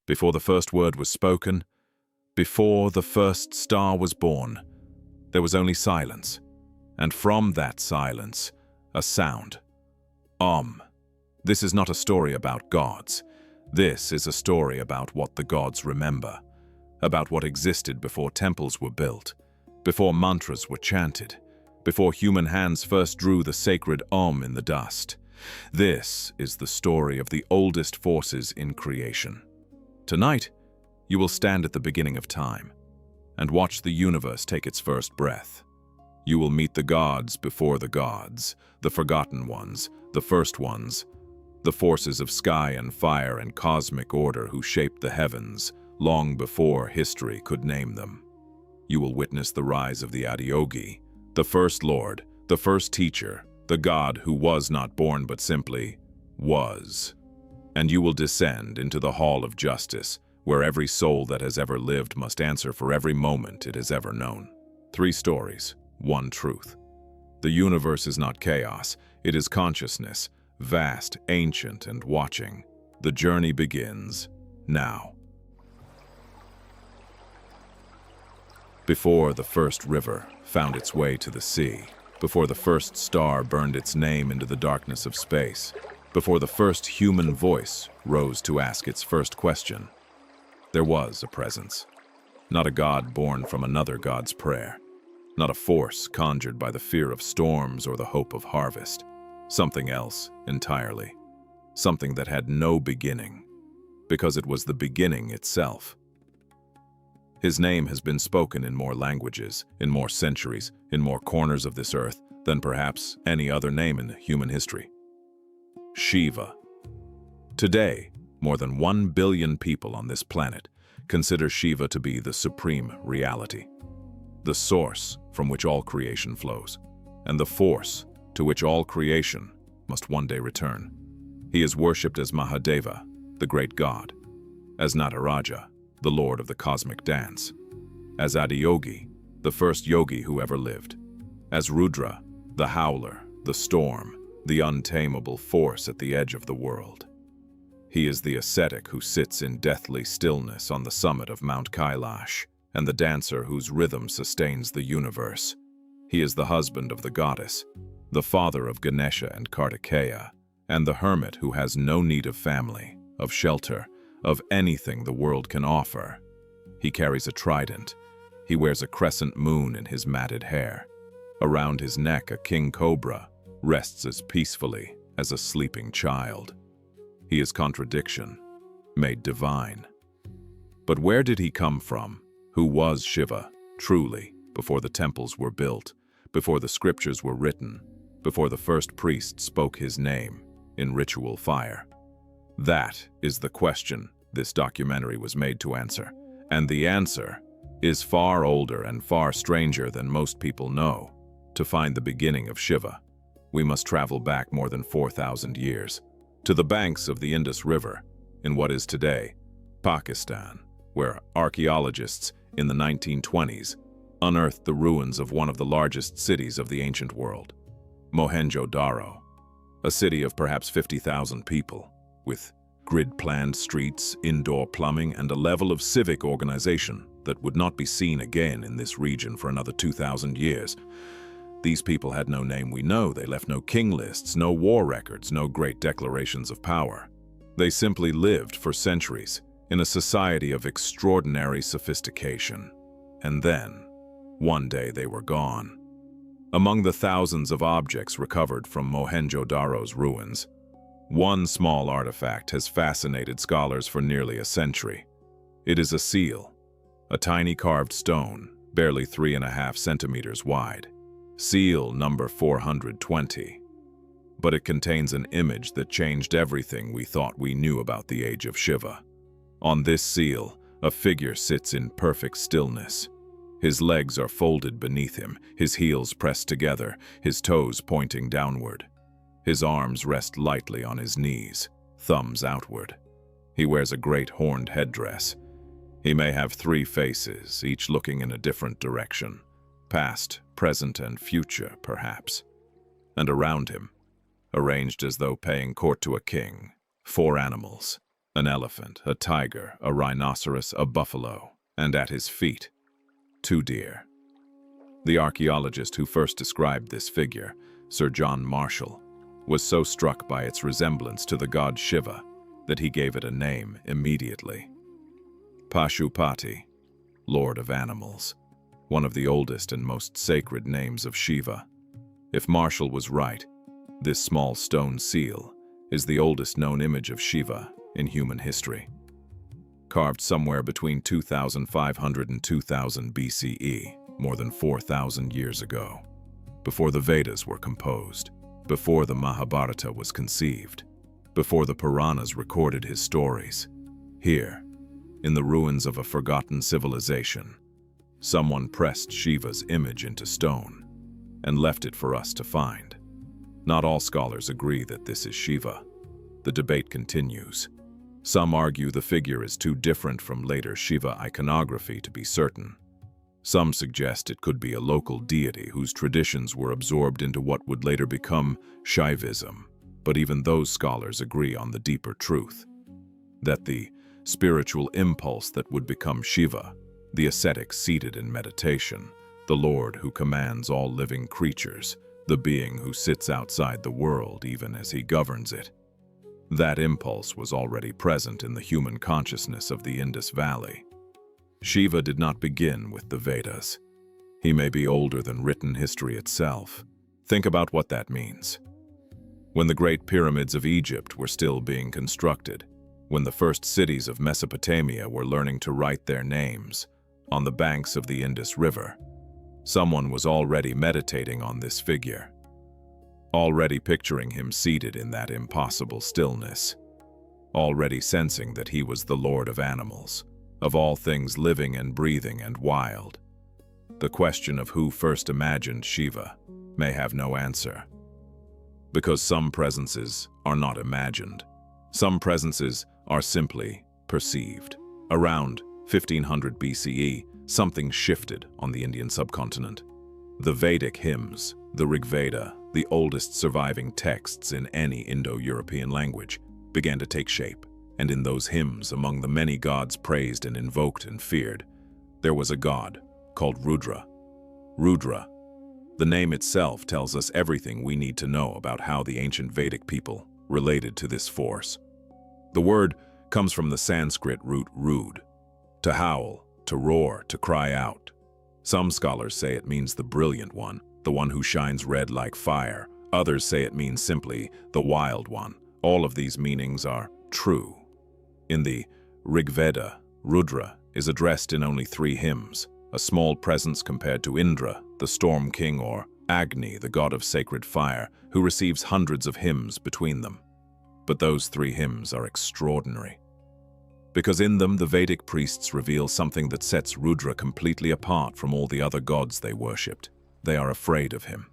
before the first word was spoken, before the first star was born, there was only silence, and from that silence, a sound. Om. This is not a story about gods. This is a story about what the gods remember, about what existed before temples were built, before mantras were chanted, before human hands first drew the sacred Om in the dust. This is the story of the oldest forces in creation. Tonight, you will stand at the beginning of time and watch the universe take its first breath. You will meet the gods before the gods, the forgotten ones, the first ones, the forces of sky and fire and cosmic order who shaped the heavens long before history could name them. You will witness the rise of the Adiyogi, the first lord, the first teacher, the god who was not born but simply was. And you will descend into the hall of justice, where every soul that has ever lived must answer for every moment it has ever known. 3 stories, 1 truth. The universe is not chaos, it is consciousness, vast, ancient, and watching. The journey begins now. Before the first river found its way to the sea, before the first star burned its name into the darkness of space, before the first human voice rose to ask its first question, there was a presence. Not a god born from another god's prayer, not a force conjured by the fear of storms or the hope of harvest. Something else entirely. Something that had no beginning, because it was the beginning itself. His name has been spoken in more languages, in more centuries, in more corners of this earth than perhaps any other name in human history. Shiva. Today, more than 1 billion people on this planet consider Shiva to be the supreme reality, the source from which all creation flows, and the force to which all creation must one day return. He is worshipped as Mahadeva, the great god, as Nataraja, the lord of the cosmic dance, as Adiyogi, the first yogi who ever lived, as Rudra, the howler, the storm, the untamable force at the edge of the world. He is the ascetic who sits in deathly stillness on the summit of Mount Kailash, and the dancer whose rhythm sustains the universe. He is the husband of the goddess, the father of Ganesha and Kartikeya, and the hermit who has no need of family, of shelter, of anything the world can offer. He carries a trident. He wears a crescent moon in his matted hair. Around his neck, a king cobra rests as peacefully as a sleeping child. He is contradiction, made divine. But where did he come from? Who was Shiva, truly, before the temples were built, before the scriptures were written, before the first priest spoke his name in ritual fire? That is the question this documentary was made to answer. And the answer is far older and far stranger than most people know. To find the beginning of Shiva, we must travel back more than 4,000 years, to the banks of the Indus River, in what is today Pakistan, where archaeologists in the 1920s unearthed the ruins of one of the largest cities of the ancient world, Mohenjo-Daro, a city of perhaps 50,000 people, with grid-planned streets, indoor plumbing, and a level of civic organization that would not be seen again in this region for another 2,000 years. These people had no name we know, they left no king lists, no war records, no great declarations of power. They simply lived for centuries in a society of extraordinary sophistication. And then, one day they were gone. Among the thousands of objects recovered from Mohenjo-Daro's ruins, one small artifact has fascinated scholars for nearly a century. It is a seal, a tiny carved stone, barely 3.5 centimeters wide. Seal number 420. But it contains an image that changed everything we thought we knew about the age of Shiva. On this seal, a figure sits in perfect stillness. His legs are folded beneath him, his heels pressed together, his toes pointing downward. His arms rest lightly on his knees, thumbs outward. He wears a great horned headdress. He may have 3 faces, each looking in a different direction. Past, present, and future, perhaps. And around him, arranged as though paying court to a king, 4 animals, An elephant, a tiger, a rhinoceros, a buffalo, and at his feet, 2 deer. The archaeologist who first described this figure, Sir John Marshall, was so struck by its resemblance to the god Shiva that he gave it a name immediately. Pashupati, Lord of Animals, one of the oldest and most sacred names of Shiva. If Marshall was right, this small stone seal is the oldest known image of Shiva in human history. Carved somewhere between 2500 and 2000 BCE, more than 4,000 years ago, before the Vedas were composed, before the Mahabharata was conceived, before the Puranas recorded his stories. Here, in the ruins of a forgotten civilization, someone pressed Shiva's image into stone and left it for us to find. Not all scholars agree that this is Shiva. The debate continues. Some argue the figure is too different from later Shiva iconography to be certain. Some suggest it could be a local deity whose traditions were absorbed into what would later become Shaivism, but even those scholars agree on the deeper truth, that the spiritual impulse that would become Shiva, the ascetic seated in meditation, the Lord who commands all living creatures, the being who sits outside the world even as he governs it. That impulse was already present in the human consciousness of the Indus Valley. Shiva did not begin with the Vedas. He may be older than written history itself. Think about what that means. When the great pyramids of Egypt were still being constructed, when the first cities of Mesopotamia were learning to write their names on the banks of the Indus River, someone was already meditating on this figure, already picturing him seated in that impossible stillness, already sensing that he was the Lord of animals, of all things living and breathing and wild. The question of who first imagined Shiva may have no answer, because some presences are not imagined. Some presences are simply perceived. Around 1500 BCE, something shifted on the Indian subcontinent. The Vedic hymns, the Rig Veda, the oldest surviving texts in any Indo-European language, began to take shape. And in those hymns, among the many gods praised and invoked and feared, there was a god called Rudra. Rudra, the name itself tells us everything we need to know about how the ancient Vedic people related to this force. The word comes from the Sanskrit root rud, to howl, to roar, to cry out. Some scholars say it means the brilliant one, the one who shines red like fire. Others say it means simply the wild one. All of these meanings are true. In the Rig Veda, Rudra is addressed in only 3 hymns, a small presence compared to Indra, the storm king, or Agni, the god of sacred fire, who receives hundreds of hymns between them. But those 3 hymns are extraordinary, because in them the Vedic priests reveal something that sets Rudra completely apart from all the other gods they worshipped. They are afraid of him.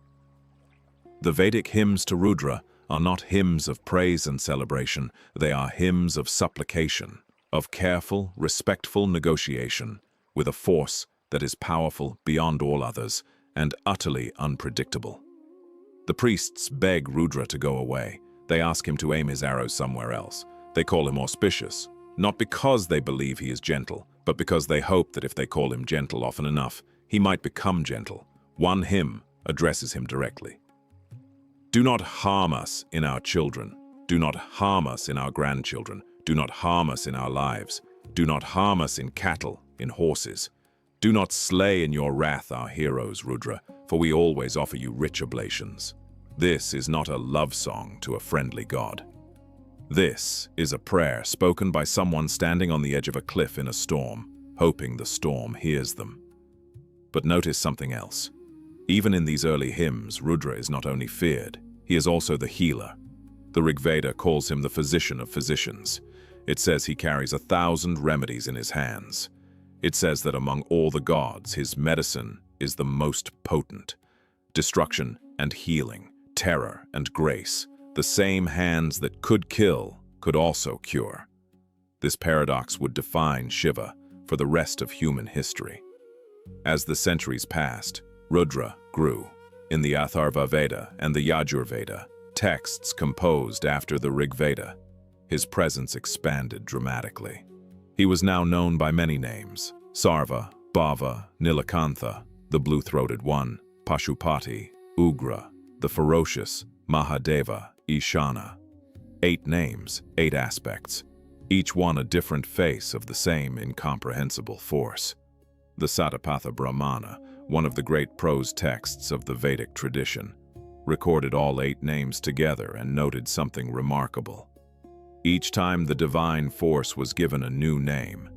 The Vedic hymns to Rudra are not hymns of praise and celebration, they are hymns of supplication, of careful, respectful negotiation with a force that is powerful beyond all others and utterly unpredictable. The priests beg Rudra to go away. They ask him to aim his arrows somewhere else. They call him auspicious, not because they believe he is gentle, but because they hope that if they call him gentle often enough, he might become gentle. One hymn addresses him directly. Do not harm us in our children. Do not harm us in our grandchildren. Do not harm us in our lives. Do not harm us in cattle, in horses. Do not slay in your wrath our heroes, Rudra, for we always offer you rich oblations. This is not a love song to a friendly god. This is a prayer spoken by someone standing on the edge of a cliff in a storm, hoping the storm hears them. But notice something else. Even in these early hymns, Rudra is not only feared, he is also the healer. The Rig Veda calls him the physician of physicians. It says he carries 1,000 remedies in his hands. It says that among all the gods, his medicine is the most potent. Destruction and healing, terror and grace, the same hands that could kill could also cure. This paradox would define Shiva for the rest of human history. As the centuries passed, Rudra grew. In the Atharva Veda and the Yajur Veda, texts composed after the Rig Veda, his presence expanded dramatically. He was now known by many names: Sarva, Bhava, Nilakantha, the blue-throated one, Pashupati, Ugra, the ferocious, Mahadeva, Ishana. 8 names, 8 aspects, each one a different face of the same incomprehensible force. The Satapatha Brahmana, one of the great prose texts of the Vedic tradition, recorded all 8 names together and noted something remarkable. Each time the divine force was given a new name,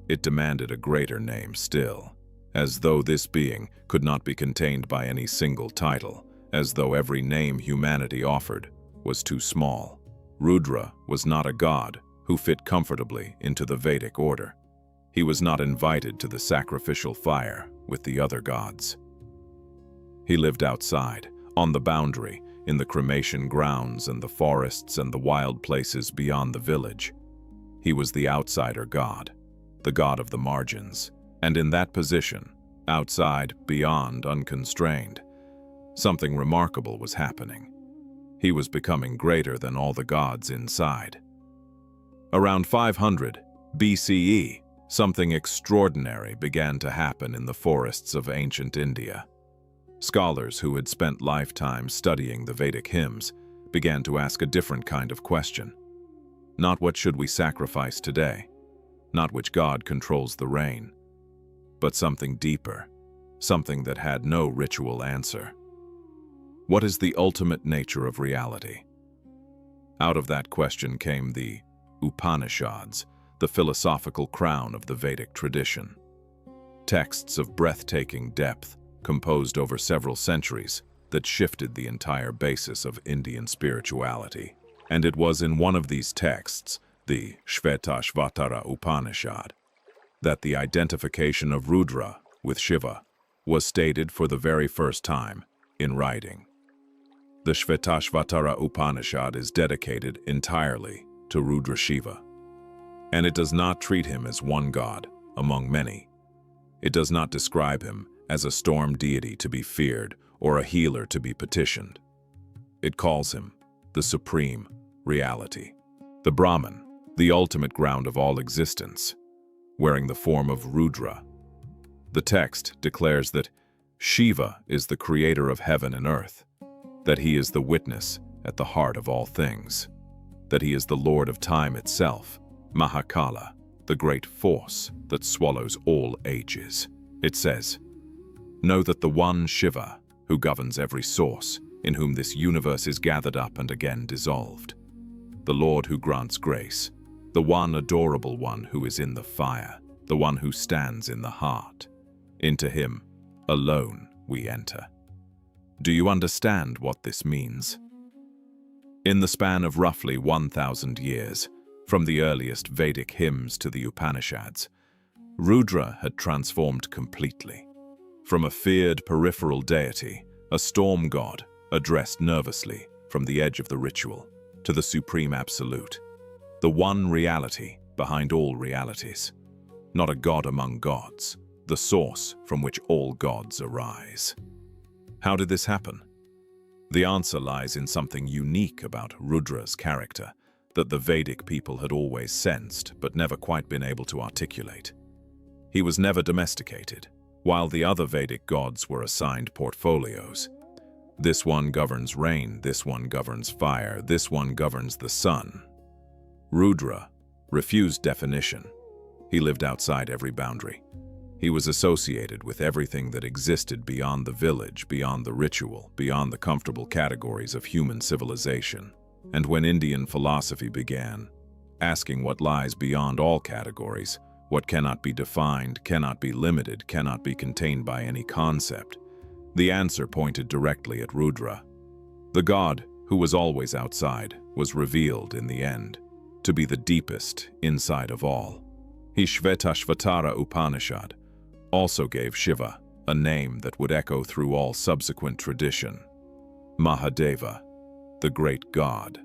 it demanded a greater name still, as though this being could not be contained by any single title, as though every name humanity offered was too small. Rudra was not a god who fit comfortably into the Vedic order. He was not invited to the sacrificial fire with the other gods. He lived outside, on the boundary, in the cremation grounds and the forests and the wild places beyond the village. He was the outsider god, the god of the margins, and in that position, outside, beyond, unconstrained, something remarkable was happening. He was becoming greater than all the gods inside. Around 500 BCE, something extraordinary began to happen in the forests of ancient India. Scholars who had spent lifetimes studying the Vedic hymns began to ask a different kind of question. Not what should we sacrifice today, not which god controls the rain, but something deeper, something that had no ritual answer. What is the ultimate nature of reality? Out of that question came the Upanishads, the philosophical crown of the Vedic tradition. Texts of breathtaking depth, composed over several centuries, that shifted the entire basis of Indian spirituality. And it was in one of these texts, the Shvetashvatara Upanishad, that the identification of Rudra with Shiva was stated for the very first time in writing. The Shvetashvatara Upanishad is dedicated entirely to Rudra Shiva, and it does not treat him as one god among many. It does not describe him as a storm deity to be feared or a healer to be petitioned. It calls him the supreme reality, the Brahman, the ultimate ground of all existence, wearing the form of Rudra. The text declares that Shiva is the creator of heaven and earth, that he is the witness at the heart of all things, that he is the Lord of time itself, Mahakala, the great force that swallows all ages. It says, "Know that the one Shiva, who governs every source, in whom this universe is gathered up and again dissolved, the Lord who grants grace, the one adorable one who is in the fire, the one who stands in the heart. Into him alone we enter." Do you understand what this means? In the span of roughly 1,000 years, from the earliest Vedic hymns to the Upanishads, Rudra had transformed completely. From a feared peripheral deity, a storm god addressed nervously from the edge of the ritual, to the supreme absolute, the one reality behind all realities, not a god among gods, the source from which all gods arise. How did this happen? The answer lies in something unique about Rudra's character that the Vedic people had always sensed but never quite been able to articulate. He was never domesticated, while the other Vedic gods were assigned portfolios. This one governs rain, this one governs fire, this one governs the sun. Rudra refused definition. He lived outside every boundary. He was associated with everything that existed beyond the village, beyond the ritual, beyond the comfortable categories of human civilization. And when Indian philosophy began, asking what lies beyond all categories, what cannot be defined, cannot be limited, cannot be contained by any concept, the answer pointed directly at Rudra. The god, who was always outside, was revealed in the end to be the deepest inside of all. He Shvetashvatara Upanishad also gave Shiva a name that would echo through all subsequent tradition: Mahadeva, the great god.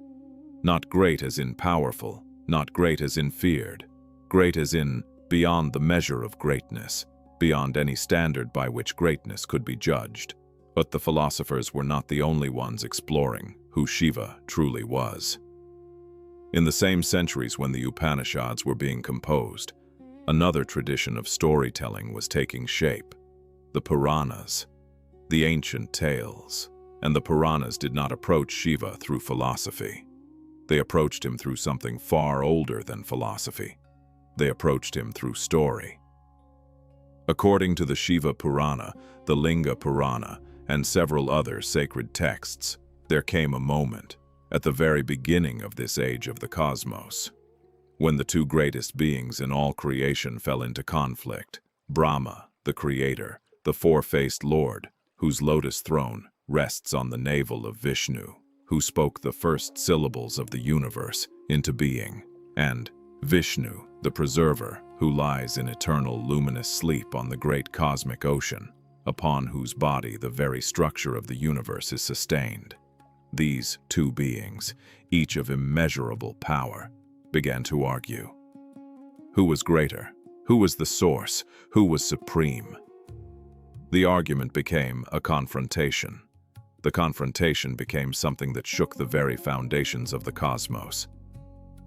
Not great as in powerful, not great as in feared, great as in beyond the measure of greatness, beyond any standard by which greatness could be judged. But the philosophers were not the only ones exploring who Shiva truly was. In the same centuries when the Upanishads were being composed, another tradition of storytelling was taking shape. The Puranas, the ancient tales. And the Puranas did not approach Shiva through philosophy. They approached him through something far older than philosophy. They approached him through story. According to the Shiva Purana, the Linga Purana, and several other sacred texts, there came a moment, at the very beginning of this age of the cosmos, when the two greatest beings in all creation fell into conflict. Brahma, the creator, the four-faced Lord, whose lotus throne rests on the navel of Vishnu, who spoke the first syllables of the universe into being, and Vishnu, the preserver, who lies in eternal luminous sleep on the great cosmic ocean, upon whose body the very structure of the universe is sustained. These two beings, each of immeasurable power, began to argue. Who was greater? Who was the source? Who was supreme? The argument became a confrontation. The confrontation became something that shook the very foundations of the cosmos.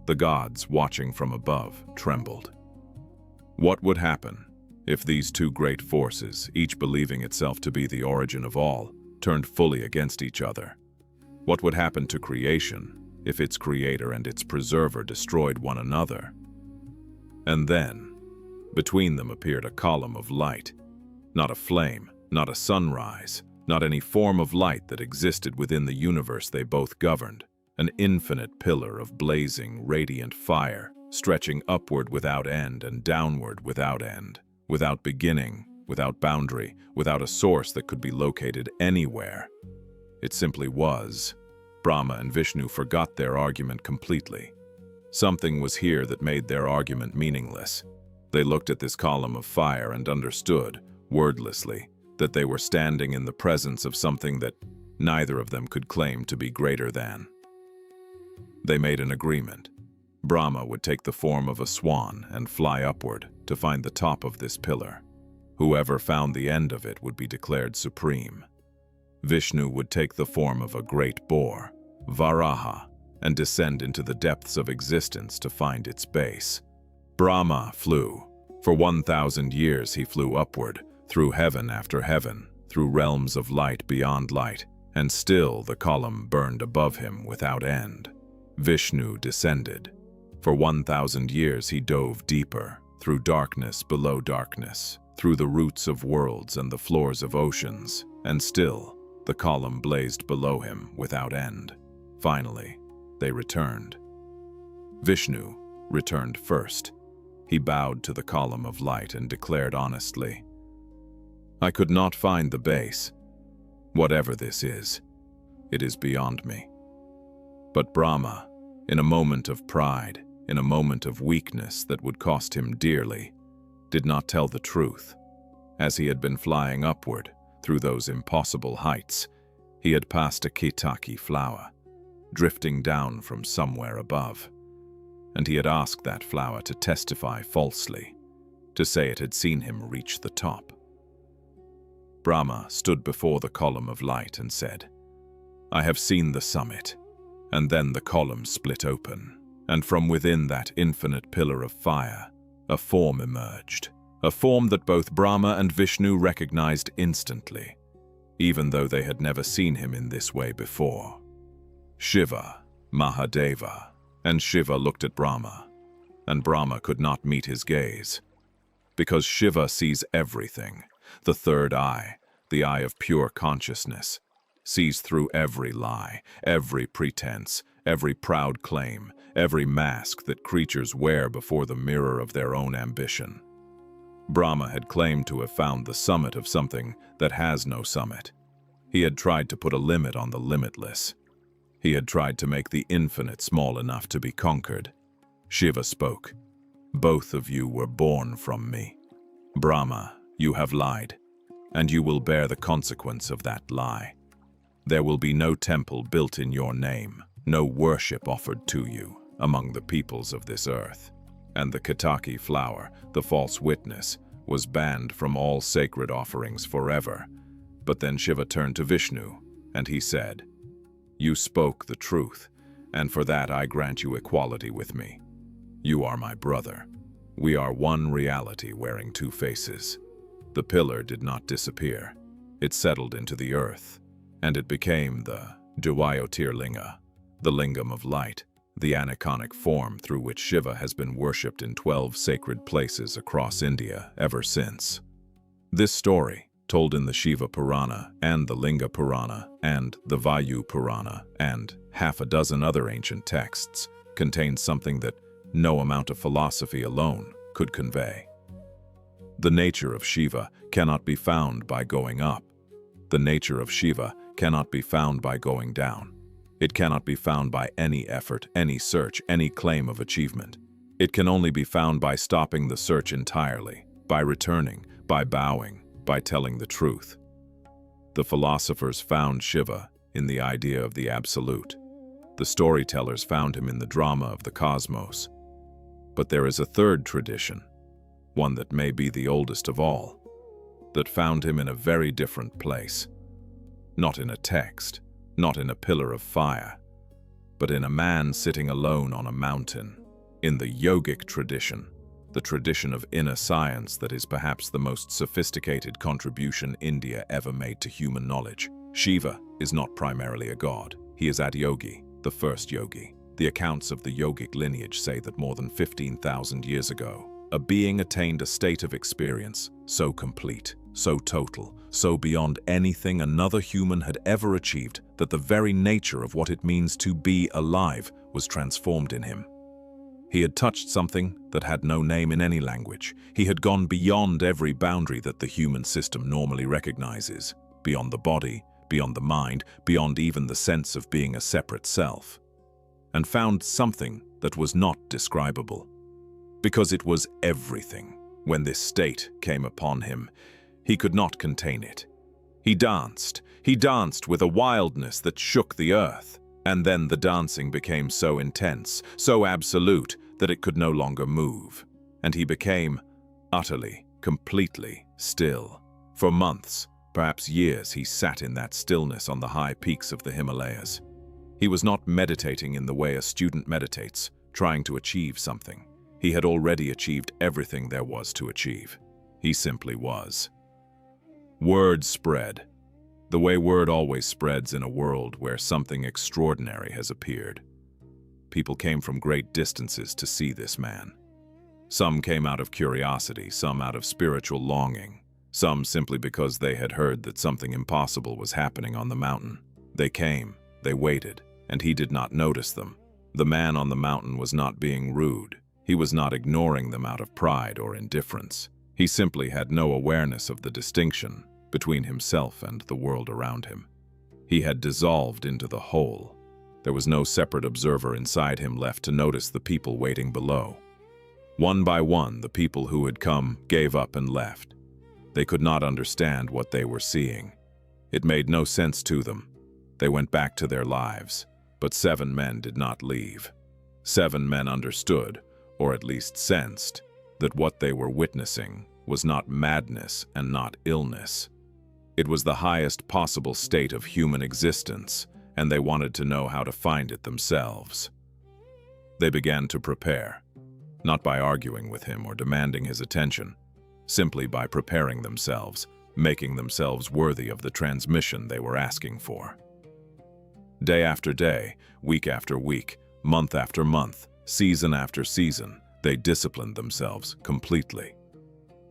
The gods, watching from above, trembled. What would happen if these two great forces, each believing itself to be the origin of all, turned fully against each other? What would happen to creation if its creator and its preserver destroyed one another? And then, between them appeared a column of light, not a flame, not a sunrise, not any form of light that existed within the universe they both governed, an infinite pillar of blazing, radiant fire, stretching upward without end and downward without end, without beginning, without boundary, without a source that could be located anywhere. It simply was. Brahma and Vishnu forgot their argument completely. Something was here that made their argument meaningless. They looked at this column of fire and understood, wordlessly, that they were standing in the presence of something that neither of them could claim to be greater than. They made an agreement. Brahma would take the form of a swan and fly upward to find the top of this pillar. Whoever found the end of it would be declared supreme. Vishnu would take the form of a great boar, Varaha, and descend into the depths of existence to find its base. Brahma flew. For 1,000 years he flew upward, through heaven after heaven, through realms of light beyond light, and still the column burned above him without end. Vishnu descended. For 1,000 years he dove deeper, through darkness below darkness, through the roots of worlds and the floors of oceans, and still the column blazed below him without end. Finally, they returned. Vishnu returned first. He bowed to the column of light and declared honestly, "I could not find the base. Whatever this is, it is beyond me." But Brahma, in a moment of pride, in a moment of weakness that would cost him dearly, did not tell the truth. As he had been flying upward through those impossible heights, he had passed a Ketaki flower, drifting down from somewhere above, and he had asked that flower to testify falsely, to say it had seen him reach the top. Brahma stood before the column of light and said, "I have seen the summit." And then the column split open, and from within that infinite pillar of fire, a form emerged, a form that both Brahma and Vishnu recognized instantly, even though they had never seen him in this way before. Shiva, Mahadeva, and Shiva looked at Brahma, and Brahma could not meet his gaze, because Shiva sees everything, the third eye, the eye of pure consciousness, sees through every lie, every pretense, every proud claim, every mask that creatures wear before the mirror of their own ambition. Brahma had claimed to have found the summit of something that has no summit. He had tried to put a limit on the limitless. He had tried to make the infinite small enough to be conquered. Shiva spoke. "Both of you were born from me. Brahma, you have lied, and you will bear the consequence of that lie. There will be no temple built in your name, no worship offered to you among the peoples of this earth." And the Ketaki flower, the false witness, was banned from all sacred offerings forever. But then Shiva turned to Vishnu, and he said, "You spoke the truth, and for that I grant you equality with me. You are my brother. We are one reality wearing two faces. The pillar did not disappear. It settled into the earth, and it became the Dvayotirlinga, the lingam of light, the aniconic form through which Shiva has been worshipped in 12 sacred places across India ever since. This story, told in the Shiva Purana and the Linga Purana and the Vayu Purana and half a dozen other ancient texts, contains something that no amount of philosophy alone could convey. The nature of Shiva cannot be found by going up. The nature of Shiva cannot be found by going down. It cannot be found by any effort, any search, any claim of achievement. It can only be found by stopping the search entirely, by returning, by bowing, by telling the truth. The philosophers found Shiva in the idea of the Absolute. The storytellers found him in the drama of the cosmos. But there is a third tradition, one that may be the oldest of all, that found him in a very different place. Not in a text, not in a pillar of fire, but in a man sitting alone on a mountain. In the yogic tradition, the tradition of inner science that is perhaps the most sophisticated contribution India ever made to human knowledge. Shiva is not primarily a god. He is Adiyogi, the first yogi. The accounts of the yogic lineage say that more than 15,000 years ago, a being attained a state of experience so complete, so total, so beyond anything another human had ever achieved that the very nature of what it means to be alive was transformed in him. He had touched something that had no name in any language. He had gone beyond every boundary that the human system normally recognizes, beyond the body, beyond the mind, beyond even the sense of being a separate self, and found something that was not describable, because it was everything. When this state came upon him, he could not contain it. He danced with a wildness that shook the earth, and then the dancing became so intense, so absolute, that it could no longer move, and he became utterly, completely still. For months, perhaps years, he sat in that stillness on the high peaks of the Himalayas. He was not meditating in the way a student meditates, trying to achieve something. He had already achieved everything there was to achieve. He simply was. Word spread, the way word always spreads in a world where something extraordinary has appeared. People came from great distances to see this man. Some came out of curiosity, some out of spiritual longing, some simply because they had heard that something impossible was happening on the mountain. They came, they waited, and he did not notice them. The man on the mountain was not being rude. He was not ignoring them out of pride or indifference. He simply had no awareness of the distinction between himself and the world around him. He had dissolved into the whole. There was no separate observer inside him left to notice the people waiting below. One by one, the people who had come gave up and left. They could not understand what they were seeing. It made no sense to them. They went back to their lives, but 7 men did not leave. 7 men understood, or at least sensed, that what they were witnessing was not madness and not illness. It was the highest possible state of human existence, and they wanted to know how to find it themselves. They began to prepare, not by arguing with him or demanding his attention, simply by preparing themselves, making themselves worthy of the transmission they were asking for. Day after day, week after week, month after month, season after season, they disciplined themselves completely.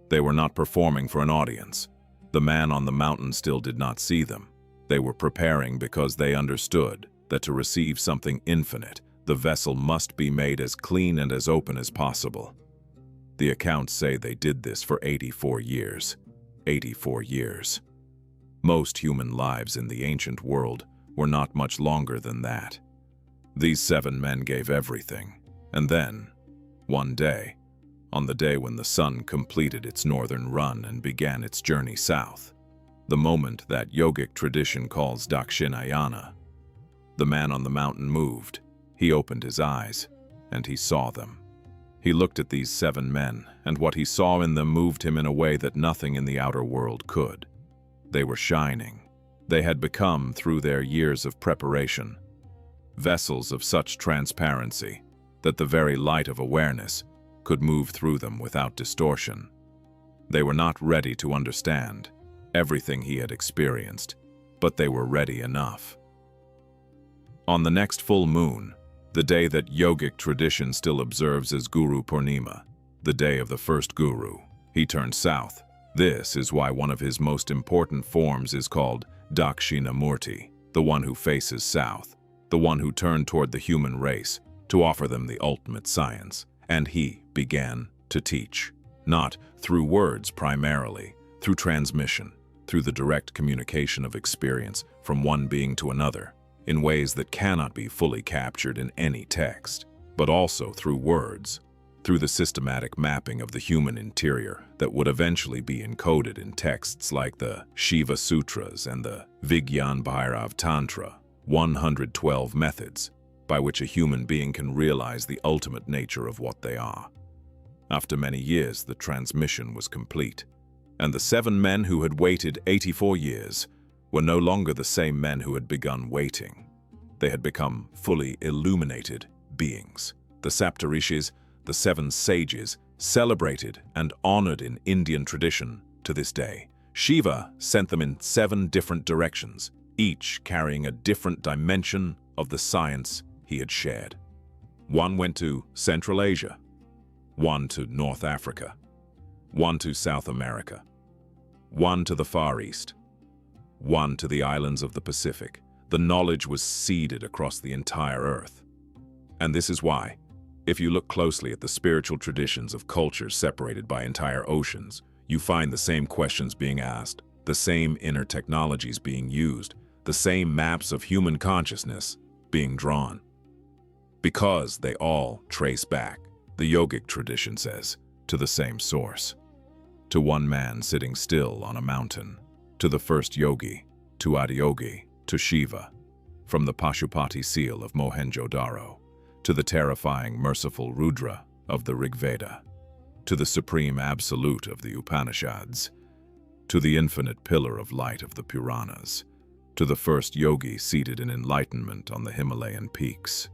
They were not performing for an audience. The man on the mountain still did not see them. They were preparing because they understood that to receive something infinite, the vessel must be made as clean and as open as possible. The accounts say they did this for 84 years. 84 years. Most human lives in the ancient world were not much longer than that. These 7 men gave everything, and then, one day, on the day when the sun completed its northern run and began its journey south, the moment that yogic tradition calls Dakshinayana, the man on the mountain moved. He opened his eyes, and he saw them. He looked at these 7 men, and what he saw in them moved him in a way that nothing in the outer world could. They were shining. They had become, through their years of preparation, vessels of such transparency that the very light of awareness could move through them without distortion. They were not ready to understand everything he had experienced, but they were ready enough. On the next full moon, the day that yogic tradition still observes as Guru Purnima, the day of the first guru, he turned south. This is why one of his most important forms is called Dakshinamurti, the one who faces south, the one who turned toward the human race to offer them the ultimate science. And he began to teach, not through words primarily, through transmission, through the direct communication of experience from one being to another, in ways that cannot be fully captured in any text, but also through words, through the systematic mapping of the human interior that would eventually be encoded in texts like the Shiva Sutras and the Vigyan Bhairav Tantra, 112 methods by which a human being can realize the ultimate nature of what they are. After many years, the transmission was complete, and the 7 men who had waited 84 years were no longer the same men who had begun waiting. They had become fully illuminated beings. The Saptarishis, the 7 sages, celebrated and honored in Indian tradition to this day. Shiva sent them in 7 different directions, each carrying a different dimension of the science he had shared. One went to Central Asia, one to North Africa, one to South America, one to the Far East, one to the islands of the Pacific. The knowledge was seeded across the entire earth. And this is why, if you look closely at the spiritual traditions of cultures separated by entire oceans, you find the same questions being asked, the same inner technologies being used, the same maps of human consciousness being drawn. Because they all trace back, the yogic tradition says, to the same source. To one man sitting still on a mountain, to the first yogi, to Adiyogi, to Shiva, from the Pashupati seal of Mohenjo-daro, to the terrifying merciful Rudra of the Rig Veda, to the supreme absolute of the Upanishads, to the infinite pillar of light of the Puranas, to the first yogi seated in enlightenment on the Himalayan peaks.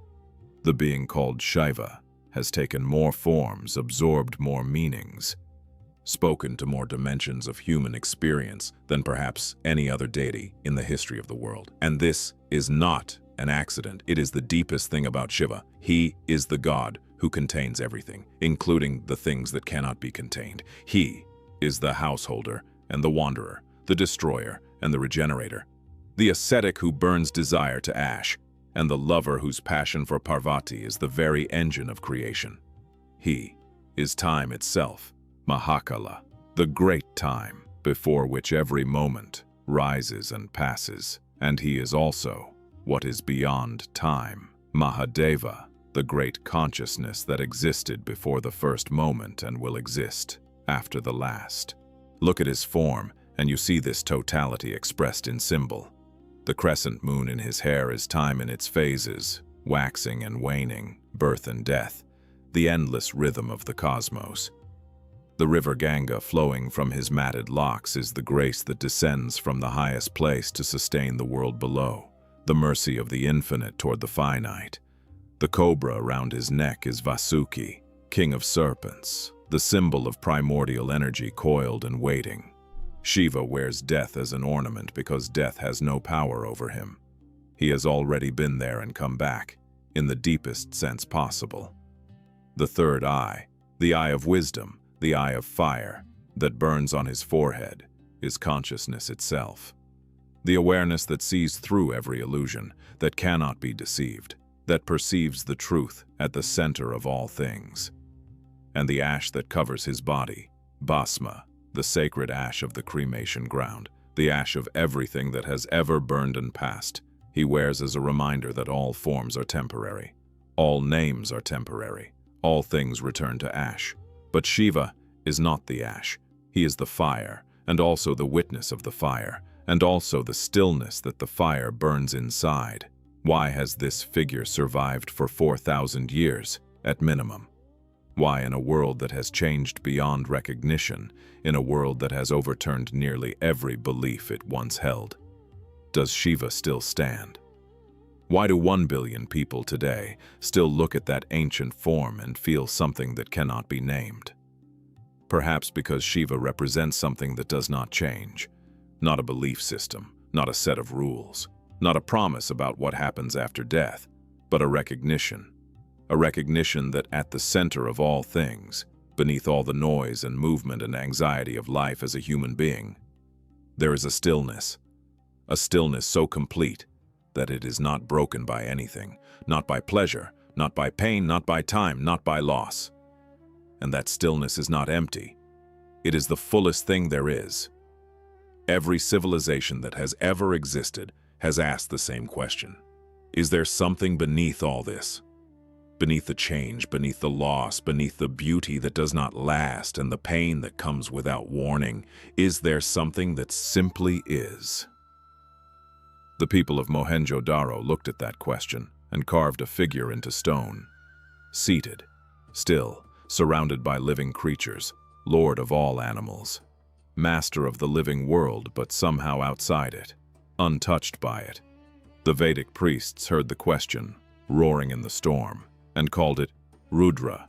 The being called Shiva has taken more forms, absorbed more meanings, spoken to more dimensions of human experience than perhaps any other deity in the history of the world. And this is not an accident. It is the deepest thing about Shiva. He is the God who contains everything, including the things that cannot be contained. He is the householder and the wanderer, the destroyer and the regenerator, the ascetic who burns desire to ash, and the lover whose passion for Parvati is the very engine of creation. He is time itself, Mahakala, the great time before which every moment rises and passes, and he is also what is beyond time, Mahadeva, the great consciousness that existed before the first moment and will exist after the last. Look at his form, and you see this totality expressed in symbol. The crescent moon in his hair is time in its phases, waxing and waning, birth and death, the endless rhythm of the cosmos. The river Ganga flowing from his matted locks is the grace that descends from the highest place to sustain the world below, the mercy of the infinite toward the finite. The cobra around his neck is Vasuki, king of serpents, the symbol of primordial energy coiled and waiting. Shiva wears death as an ornament because death has no power over him. He has already been there and come back, in the deepest sense possible. The third eye, the eye of wisdom, the eye of fire, that burns on his forehead, is consciousness itself. The awareness that sees through every illusion, that cannot be deceived, that perceives the truth at the center of all things. And the ash that covers his body, Bhasma, the sacred ash of the cremation ground, the ash of everything that has ever burned and passed, he wears as a reminder that all forms are temporary, all names are temporary, all things return to ash. But Shiva is not the ash. He is the fire, and also the witness of the fire, and also the stillness that the fire burns inside. Why has this figure survived for 4,000 years, at minimum? Why, in a world that has changed beyond recognition, in a world that has overturned nearly every belief it once held, does Shiva still stand? Why do 1 billion people today still look at that ancient form and feel something that cannot be named? Perhaps because Shiva represents something that does not change. Not a belief system, not a set of rules, not a promise about what happens after death, but a recognition. A recognition that at the center of all things, beneath all the noise and movement and anxiety of life as a human being, there is a stillness so complete that it is not broken by anything, not by pleasure, not by pain, not by time, not by loss. And that stillness is not empty. It is the fullest thing there is. Every civilization that has ever existed has asked the same question. Is there something beneath all this? Beneath the change, beneath the loss, beneath the beauty that does not last and the pain that comes without warning, is there something that simply is? The people of Mohenjo-Daro looked at that question and carved a figure into stone. Seated, still, surrounded by living creatures, lord of all animals, master of the living world but somehow outside it, untouched by it. The Vedic priests heard the question, roaring in the storm, and called it Rudra.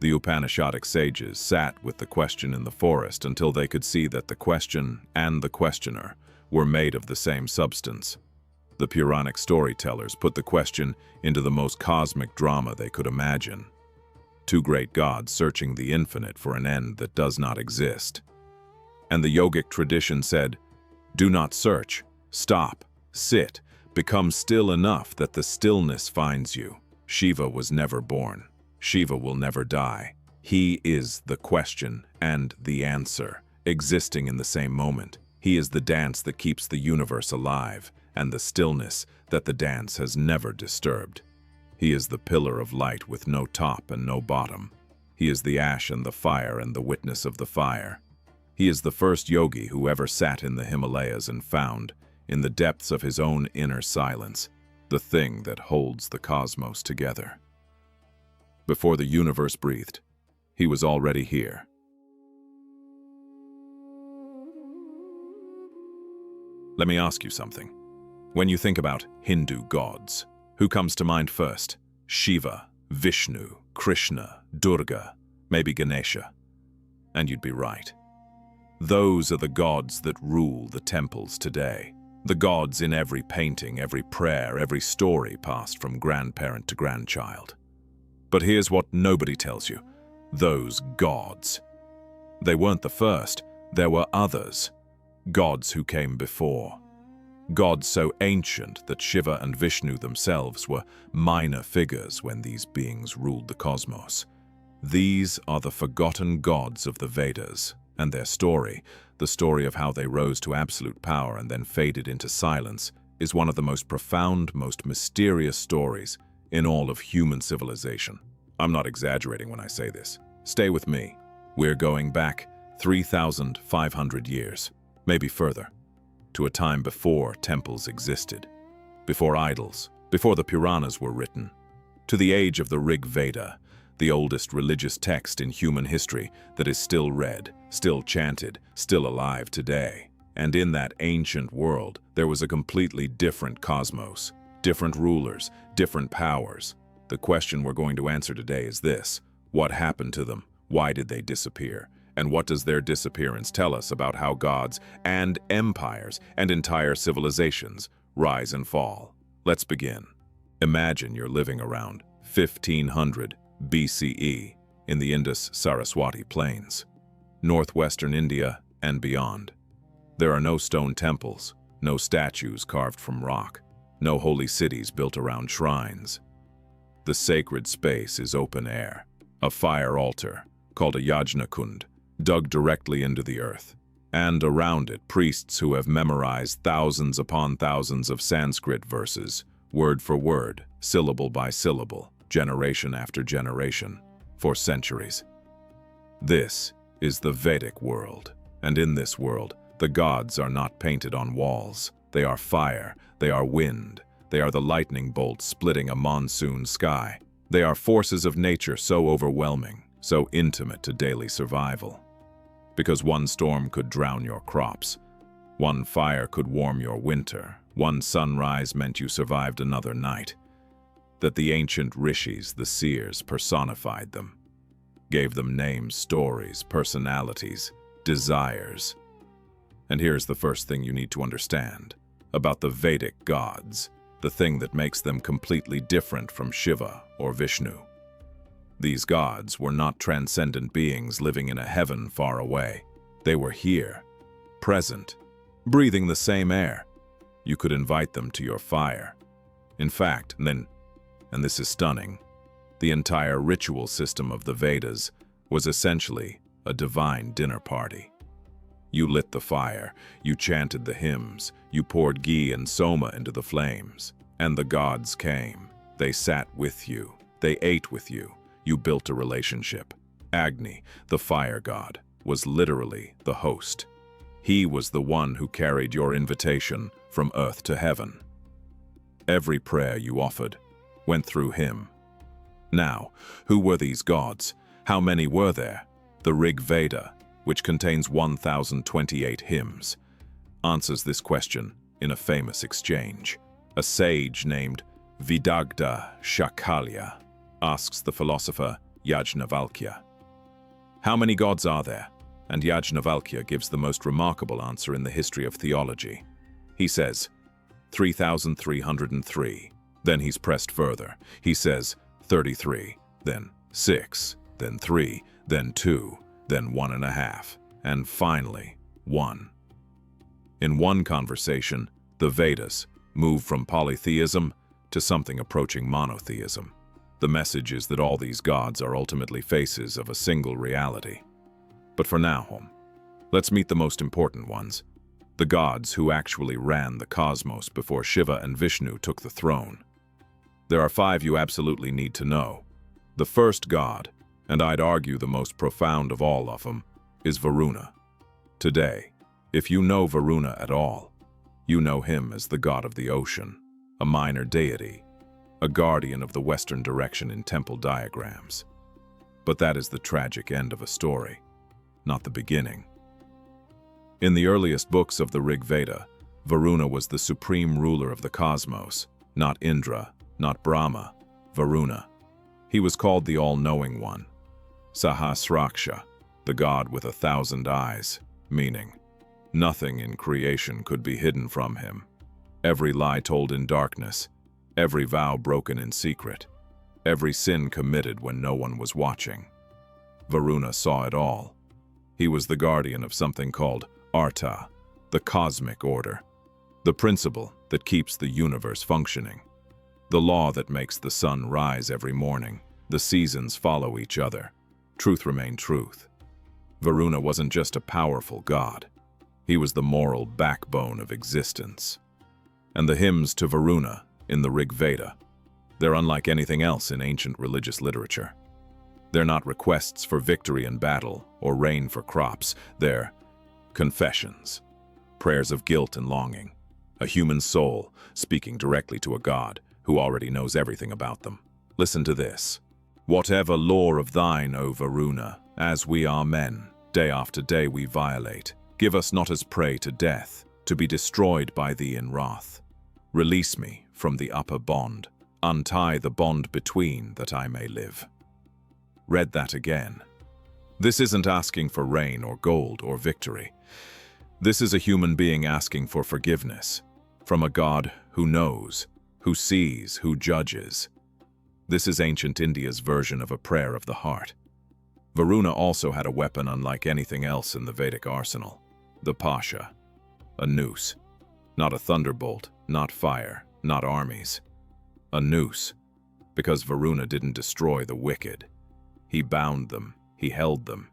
The Upanishadic sages sat with the question in the forest until they could see that the question and the questioner were made of the same substance. The Puranic storytellers put the question into the most cosmic drama they could imagine. Two great gods searching the infinite for an end that does not exist. And the yogic tradition said, do not search, stop, sit, become still enough that the stillness finds you. Shiva was never born. Shiva will never die. He is the question and the answer, existing in the same moment. He is the dance that keeps the universe alive, and the stillness that the dance has never disturbed. He is the pillar of light with no top and no bottom. He is the ash and the fire and the witness of the fire. He is the first yogi who ever sat in the Himalayas and found, in the depths of his own inner silence, the thing that holds the cosmos together. Before the universe breathed, he was already here. Let me ask you something. When you think about Hindu gods, who comes to mind first? Shiva, Vishnu, Krishna, Durga, maybe Ganesha. And you'd be right. Those are the gods that rule the temples today. The gods in every painting, every prayer, every story passed from grandparent to grandchild. But here's what nobody tells you. Those gods. They weren't the first. There were others. Gods who came before. Gods so ancient that Shiva and Vishnu themselves were minor figures when these beings ruled the cosmos. These are the forgotten gods of the Vedas, and their story, the story of how they rose to absolute power and then faded into silence, is one of the most profound, most mysterious stories in all of human civilization. I'm not exaggerating when I say this. Stay with me. We're going back 3,500 years, maybe further, to a time before temples existed, before idols, before the Puranas were written, to the age of the Rig Veda, the oldest religious text in human history that is still read, still chanted, still alive today. And in that ancient world, there was a completely different cosmos, different rulers, different powers. The question we're going to answer today is this: what happened to them? Why did they disappear? And what does their disappearance tell us about how gods and empires and entire civilizations rise and fall? Let's begin. Imagine you're living around 1500 BCE in the Indus-Saraswati plains, northwestern India and beyond. There are no stone temples, no statues carved from rock, no holy cities built around shrines. The sacred space is open air, a fire altar called a Yajna-kund, dug directly into the earth, and around it priests who have memorized thousands upon thousands of Sanskrit verses, word for word, syllable by syllable, generation after generation, for centuries. This is the Vedic world, and in this world, the gods are not painted on walls. They are fire, they are wind, they are the lightning bolt splitting a monsoon sky. They are forces of nature so overwhelming, so intimate to daily survival. Because one storm could drown your crops, One fire could warm your winter, one sunrise meant you survived another night. That the ancient rishis, the seers, personified them, gave them names, stories, personalities, desires. And here's the first thing you need to understand about the Vedic gods, the thing that makes them completely different from Shiva or Vishnu. These gods were not transcendent beings living in a heaven far away. They were here, present, breathing the same air. You could invite them to your fire. In fact, and this is stunning, the entire ritual system of the Vedas was essentially a divine dinner party. You lit the fire, you chanted the hymns, you poured ghee and soma into the flames, and the gods came. They sat with you, they ate with you, you built a relationship. Agni, the fire god, was literally the host. He was the one who carried your invitation from earth to heaven. Every prayer you offered went through him. Now, who were these gods? How many were there? The Rig Veda, which contains 1,028 hymns, answers this question in a famous exchange. A sage named Vidagdha Shakalya asks the philosopher Yajnavalkya, "How many gods are there?" And Yajnavalkya gives the most remarkable answer in the history of theology. He says, 3,303. Then he's pressed further. He says 33, then 6, then 3, then 2, then 1.5, and finally 1. In one conversation, the Vedas move from polytheism to something approaching monotheism. The message is that all these gods are ultimately faces of a single reality. But for now, let's meet the most important ones, the gods who actually ran the cosmos before Shiva and Vishnu took the throne. There are 5 you absolutely need to know. The first god, and I'd argue the most profound of all of them, is Varuna. Today, if you know Varuna at all, you know him as the god of the ocean, a minor deity, a guardian of the western direction in temple diagrams. But that is the tragic end of a story, not the beginning. In the earliest books of the Rig Veda, Varuna was the supreme ruler of the cosmos, not Indra, not Brahma, Varuna. He was called the all-knowing one, Sahasraksha, the god with 1,000 eyes, meaning nothing in creation could be hidden from him. Every lie told in darkness, every vow broken in secret, every sin committed when no one was watching. Varuna saw it all. He was the guardian of something called Arta, the cosmic order, the principle that keeps the universe functioning, the law that makes the sun rise every morning, the seasons follow each other. Truth remained truth. Varuna wasn't just a powerful god. He was the moral backbone of existence. And the hymns to Varuna in the Rig Veda, they're unlike anything else in ancient religious literature. They're not requests for victory in battle or rain for crops. They're confessions, prayers of guilt and longing, a human soul speaking directly to a god who already knows everything about them. Listen to this. Whatever law of thine, O Varuna, as we are men, day after day we violate. Give us not as prey to death, to be destroyed by thee in wrath. Release me from the upper bond, untie the bond between that I may live. Read that again. This isn't asking for rain or gold or victory. This is a human being asking for forgiveness from a god who knows, who sees, who judges. This is ancient India's version of a prayer of the heart. Varuna also had a weapon unlike anything else in the Vedic arsenal, the pasha, a noose. Not a thunderbolt, not fire, not armies. A noose, because Varuna didn't destroy the wicked. He bound them, he held them.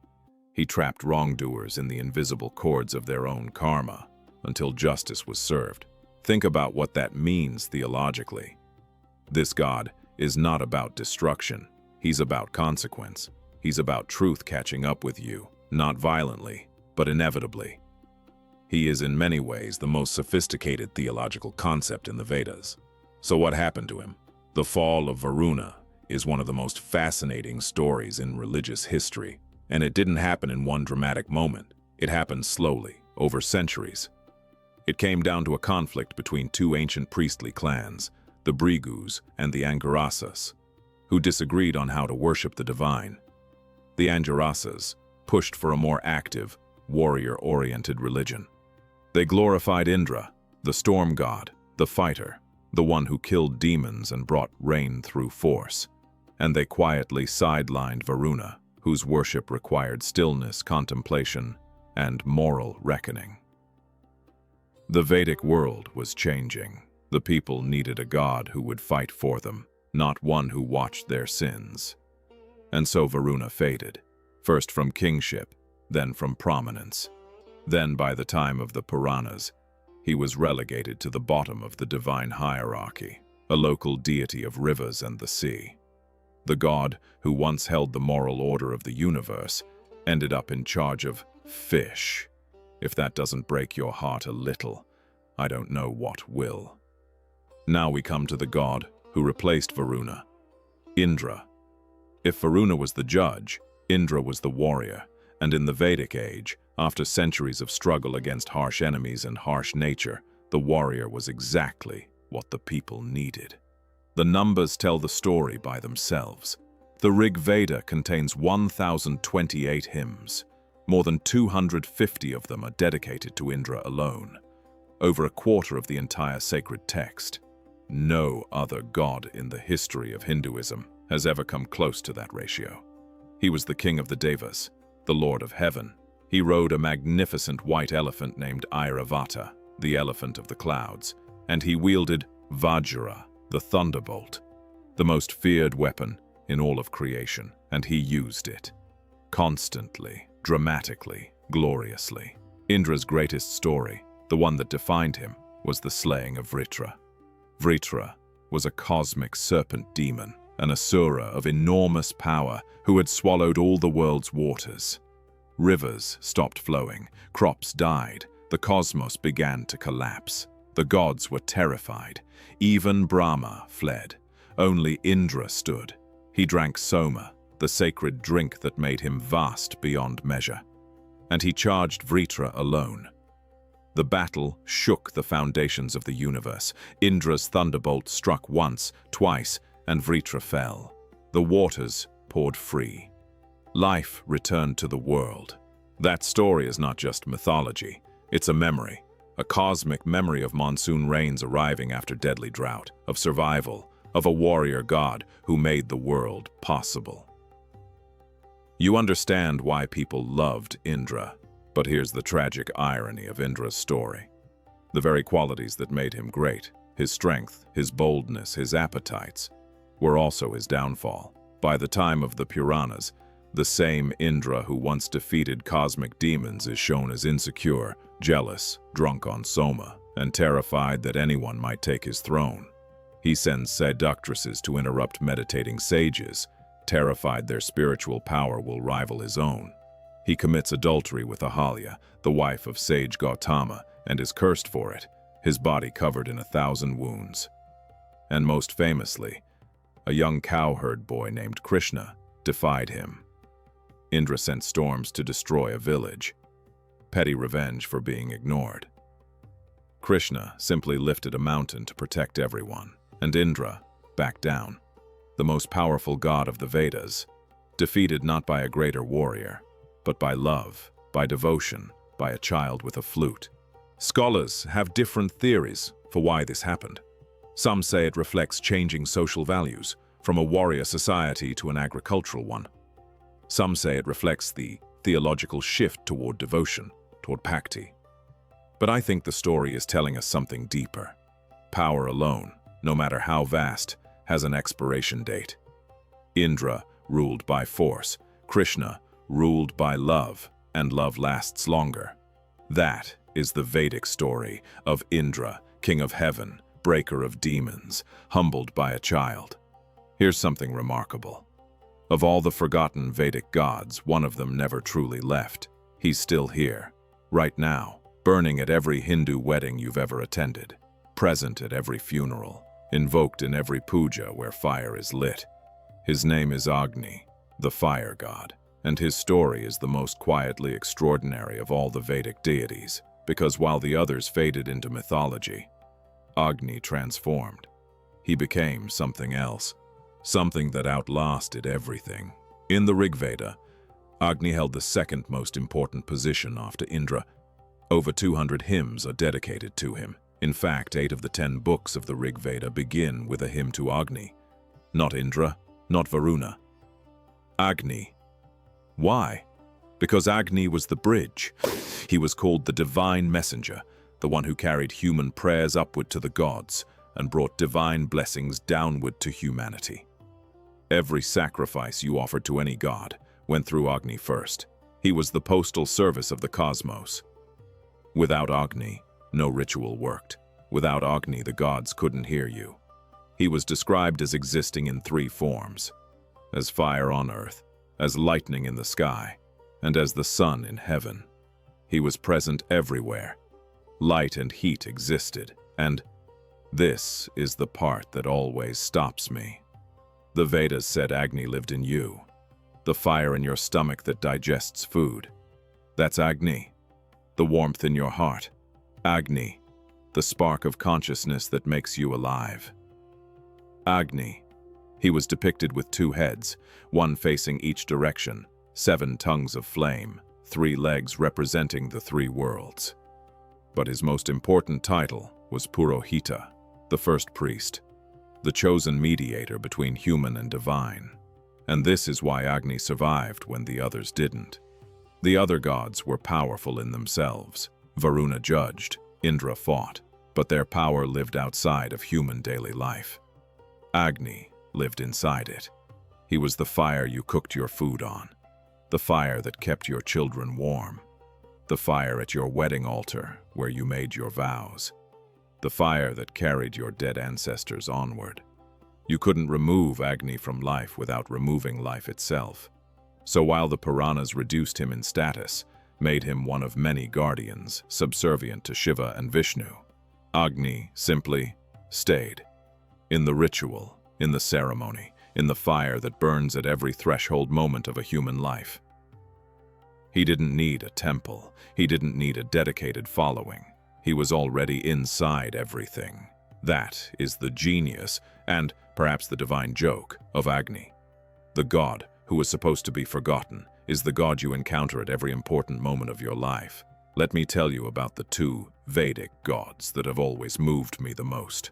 He trapped wrongdoers in the invisible cords of their own karma until justice was served. Think about what that means theologically. This god is not about destruction. He's about consequence. He's about truth catching up with you, not violently, but inevitably. He is in many ways the most sophisticated theological concept in the Vedas. So what happened to him? The fall of Varuna is one of the most fascinating stories in religious history, and it didn't happen in one dramatic moment. It happened slowly, over centuries. It came down to a conflict between two ancient priestly clans, the Brigus and the Angirasas, who disagreed on how to worship the divine. The Angirasas pushed for a more active, warrior-oriented religion. They glorified Indra, the storm god, the fighter, the one who killed demons and brought rain through force. And they quietly sidelined Varuna, whose worship required stillness, contemplation, and moral reckoning. The Vedic world was changing. The people needed a god who would fight for them, not one who watched their sins. And so Varuna faded, first from kingship, then from prominence. Then, by the time of the Puranas, he was relegated to the bottom of the divine hierarchy, a local deity of rivers and the sea. The god, who once held the moral order of the universe, ended up in charge of fish. If that doesn't break your heart a little, I don't know what will. Now we come to the god who replaced Varuna, Indra. If Varuna was the judge, Indra was the warrior, and in the Vedic age, after centuries of struggle against harsh enemies and harsh nature, the warrior was exactly what the people needed. The numbers tell the story by themselves. The Rig Veda contains 1,028 hymns. More than 250 of them are dedicated to Indra alone. Over a quarter of the entire sacred text. No other god in the history of Hinduism has ever come close to that ratio. He was the king of the Devas, the lord of heaven. He rode a magnificent white elephant named Airavata, the elephant of the clouds, and he wielded Vajra, the thunderbolt, the most feared weapon in all of creation, and he used it. Constantly, dramatically, gloriously. Indra's greatest story, the one that defined him, was the slaying of Vritra. Vritra was a cosmic serpent demon, an asura of enormous power who had swallowed all the world's waters. Rivers stopped flowing, crops died, the cosmos began to collapse. The gods were terrified. Even Brahma fled. Only Indra stood. He drank soma, the sacred drink that made him vast beyond measure. And he charged Vritra alone. The battle shook the foundations of the universe. Indra's thunderbolt struck once, twice, and Vritra fell. The waters poured free. Life returned to the world. That story is not just mythology. It's a memory. A cosmic memory of monsoon rains arriving after deadly drought, of survival, of a warrior god who made the world possible. You understand why people loved Indra, but here's the tragic irony of Indra's story. The very qualities that made him great, his strength, his boldness, his appetites, were also his downfall. By the time of the Puranas, the same Indra who once defeated cosmic demons is shown as insecure, jealous, drunk on soma, and terrified that anyone might take his throne. He sends seductresses to interrupt meditating sages, terrified their spiritual power will rival his own. He commits adultery with Ahalya, the wife of sage Gautama, and is cursed for it, his body covered in 1,000 wounds. And most famously, a young cowherd boy named Krishna defied him. Indra sent storms to destroy a village, petty revenge for being ignored. Krishna simply lifted a mountain to protect everyone, and Indra backed down. The most powerful god of the Vedas, defeated not by a greater warrior, but by love, by devotion, by a child with a flute. Scholars have different theories for why this happened. Some say it reflects changing social values, from a warrior society to an agricultural one. Some say it reflects the theological shift toward devotion, toward bhakti. But I think the story is telling us something deeper. Power alone, no matter how vast, has an expiration date. Indra ruled by force, Krishna ruled by love, and love lasts longer. That is the Vedic story of Indra, king of heaven, breaker of demons, humbled by a child. Here's something remarkable. Of all the forgotten Vedic gods, one of them never truly left. He's still here, right now, burning at every Hindu wedding you've ever attended, present at every funeral, invoked in every puja where fire is lit. His name is Agni, the fire god, and his story is the most quietly extraordinary of all the Vedic deities. because while the others faded into mythology, Agni transformed. He became something else, something that outlasted everything. In the Rig Veda, Agni held the second most important position after Indra. Over 200 hymns are dedicated to him. In fact, 8 of the 10 books of the Rig Veda begin with a hymn to Agni. Not Indra, not Varuna. Agni. Why? Because Agni was the bridge. He was called the divine messenger, the one who carried human prayers upward to the gods and brought divine blessings downward to humanity. Every sacrifice you offered to any god went through Agni first. He was the postal service of the cosmos. Without Agni, no ritual worked. Without Agni, the gods couldn't hear you. He was described as existing in 3 forms: as fire on earth, as lightning in the sky, and as the sun in heaven. He was present everywhere. Light and heat existed, and this is the part that always stops me. The Vedas said Agni lived in you, the fire in your stomach that digests food. That's Agni. The warmth in your heart. Agni, the spark of consciousness that makes you alive. Agni. He was depicted with 2 heads, one facing each direction, 7 tongues of flame, 3 legs representing the 3 worlds. But his most important title was Purohita, the first priest, the chosen mediator between human and divine. And this is why Agni survived when the others didn't. The other gods were powerful in themselves. Varuna judged, Indra fought, but their power lived outside of human daily life. Agni lived inside it. He was the fire you cooked your food on, the fire that kept your children warm, the fire at your wedding altar where you made your vows, the fire that carried your dead ancestors onward. You couldn't remove Agni from life without removing life itself. So while the Puranas reduced him in status, made him one of many guardians, subservient to Shiva and Vishnu, Agni simply stayed. In the ritual, in the ceremony, in the fire that burns at every threshold moment of a human life. He didn't need a temple. He didn't need a dedicated following. He was already inside everything. That is the genius, and perhaps the divine joke, of Agni. The god who is supposed to be forgotten is the god you encounter at every important moment of your life. Let me tell you about the 2 Vedic gods that have always moved me the most.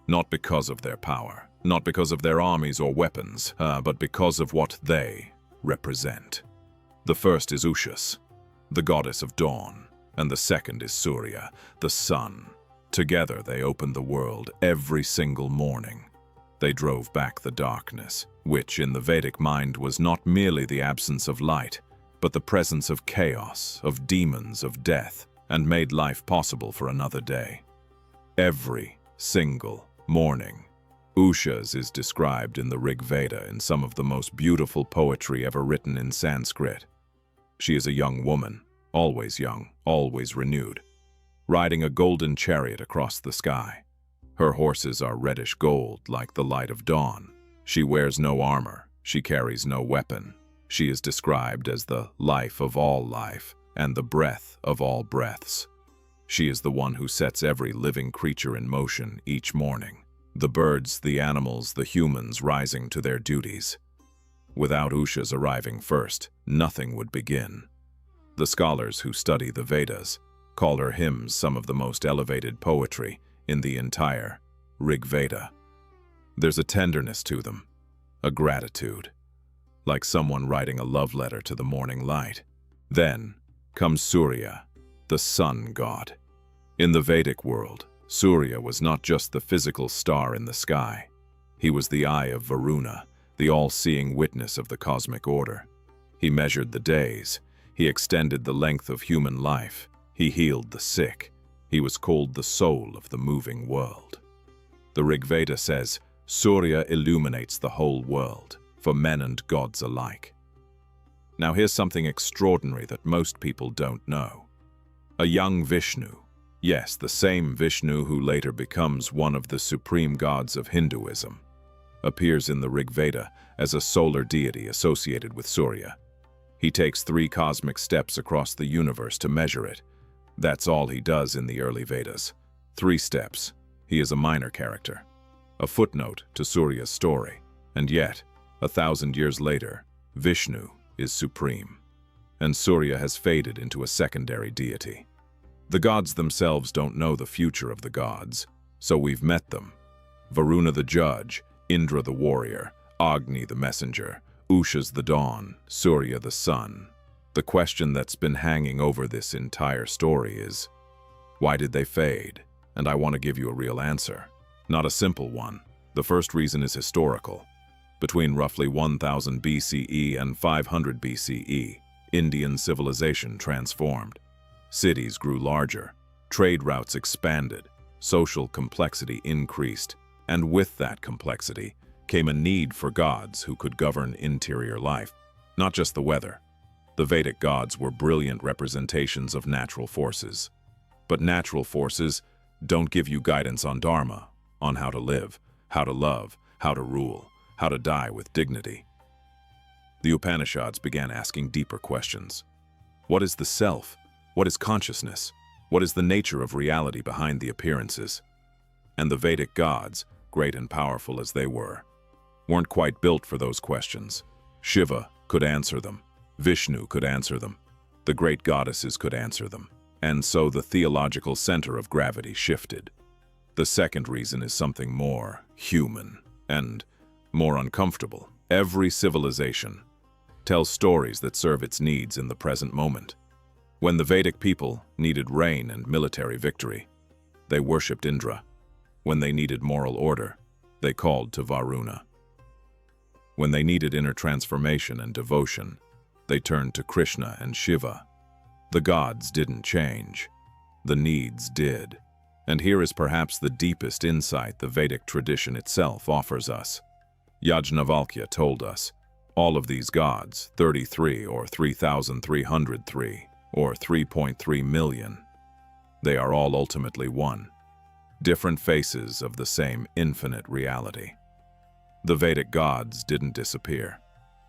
Not because of their power, not because of their armies or weapons, but because of what they represent. The first is Ushas, the goddess of dawn, and the second is Surya, the sun. Together they opened the world every single morning. They drove back the darkness, which in the Vedic mind was not merely the absence of light, but the presence of chaos, of demons, of death, and made life possible for another day. Every single morning. Ushas is described in the Rig Veda in some of the most beautiful poetry ever written in Sanskrit. She is a young woman, always young, always renewed, riding a golden chariot across the sky. Her horses are reddish gold like the light of dawn. She wears no armor. She carries no weapon. She is described as the life of all life and the breath of all breaths. She is the one who sets every living creature in motion each morning. The birds, the animals, the humans rising to their duties. Without Ushas arriving first, nothing would begin. The scholars who study the Vedas call her hymns some of the most elevated poetry in the entire Rig Veda. There's a tenderness to them, a gratitude, like someone writing a love letter to the morning light. Then comes Surya, the sun god. In the Vedic world, Surya was not just the physical star in the sky. He was the eye of Varuna, the all-seeing witness of the cosmic order. He measured the days. He extended the length of human life. He healed the sick. He was called the soul of the moving world. The Rig Veda says, Surya illuminates the whole world, for men and gods alike. Now here's something extraordinary that most people don't know. A young Vishnu, yes, the same Vishnu who later becomes one of the supreme gods of Hinduism, appears in the Rig Veda as a solar deity associated with Surya. He takes 3 cosmic steps across the universe to measure it. That's all he does in the early Vedas. 3 steps. He is a minor character, a footnote to Surya's story. And yet, 1,000 years later, Vishnu is supreme, and Surya has faded into a secondary deity. The gods themselves don't know the future of the gods, so we've met them. Varuna the judge, Indra the warrior, Agni the messenger, Ushas the dawn, Surya the sun. The question that's been hanging over this entire story is, why did they fade? And I want to give you a real answer. Not a simple one. The first reason is historical. Between roughly 1000 BCE and 500 BCE, Indian civilization transformed. Cities grew larger, trade routes expanded, social complexity increased, and with that complexity came a need for gods who could govern interior life, not just the weather. The Vedic gods were brilliant representations of natural forces. But natural forces don't give you guidance on Dharma, on how to live, how to love, how to rule, how to die with dignity. The Upanishads began asking deeper questions. What is the self? What is consciousness? What is the nature of reality behind the appearances? And the Vedic gods, great and powerful as they were, weren't quite built for those questions. Shiva could answer them. Vishnu could answer them. The great goddesses could answer them. And so the theological center of gravity shifted. The second reason is something more human and more uncomfortable. Every civilization tells stories that serve its needs in the present moment. When the Vedic people needed rain and military victory, they worshipped Indra. When they needed moral order, they called to Varuna. When they needed inner transformation and devotion, they turned to Krishna and Shiva. The gods didn't change. The needs did. And here is perhaps the deepest insight the Vedic tradition itself offers us. Yajnavalkya told us, all of these gods, 33 or 3,303 or 3.3 million, they are all ultimately one, different faces of the same infinite reality. The Vedic gods didn't disappear.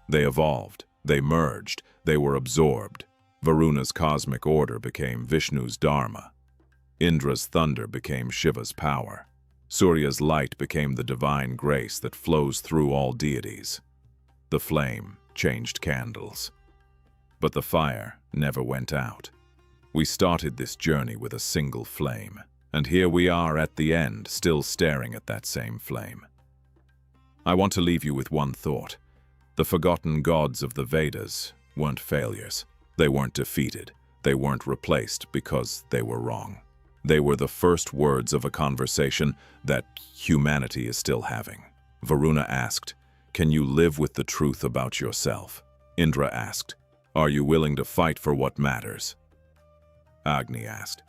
They evolved, they merged, they were absorbed. Varuna's cosmic order became Vishnu's Dharma. Indra's thunder became Shiva's power. Surya's light became the divine grace that flows through all deities. The flame changed candles. But the fire never went out. We started this journey with a single flame, and here we are at the end, still staring at that same flame. I want to leave you with one thought. The forgotten gods of the Vedas weren't failures. They weren't defeated. They weren't replaced because they were wrong. They were the first words of a conversation that humanity is still having. Varuna asked, "Can you live with the truth about yourself?" Indra asked, "Are you willing to fight for what matters?" Agni asked,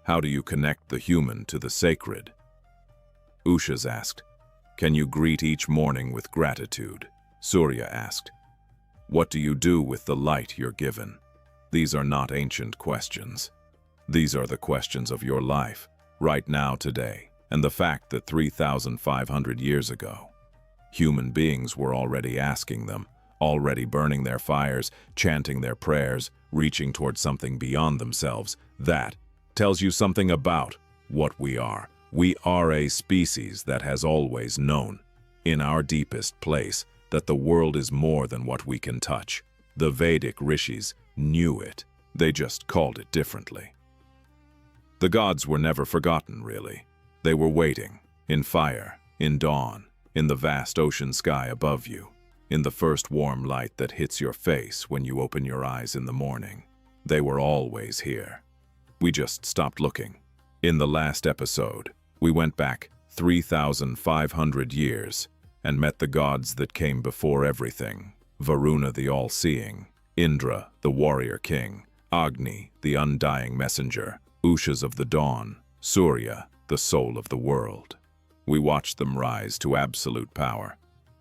"How do you connect the human to the sacred?" Ushas asked, "Can you greet each morning with gratitude?" Surya asked, "What do you do with the light you're given?" These are not ancient questions. These are the questions of your life, right now, today, and the fact that 3,500 years ago, human beings were already asking them, already burning their fires, chanting their prayers, reaching towards something beyond themselves. That tells you something about what we are. We are a species that has always known, in our deepest place, that the world is more than what we can touch. The Vedic rishis knew it. They just called it differently. The gods were never forgotten, really. They were waiting, in fire, in dawn, in the vast ocean sky above you, in the first warm light that hits your face when you open your eyes in the morning. They were always here. We just stopped looking. In the last episode, we went back 3,500 years and met the gods that came before everything. Varuna the all-seeing, Indra the warrior king, Agni the undying messenger, Ushas of the dawn, Surya the soul of the world. We watched them rise to absolute power,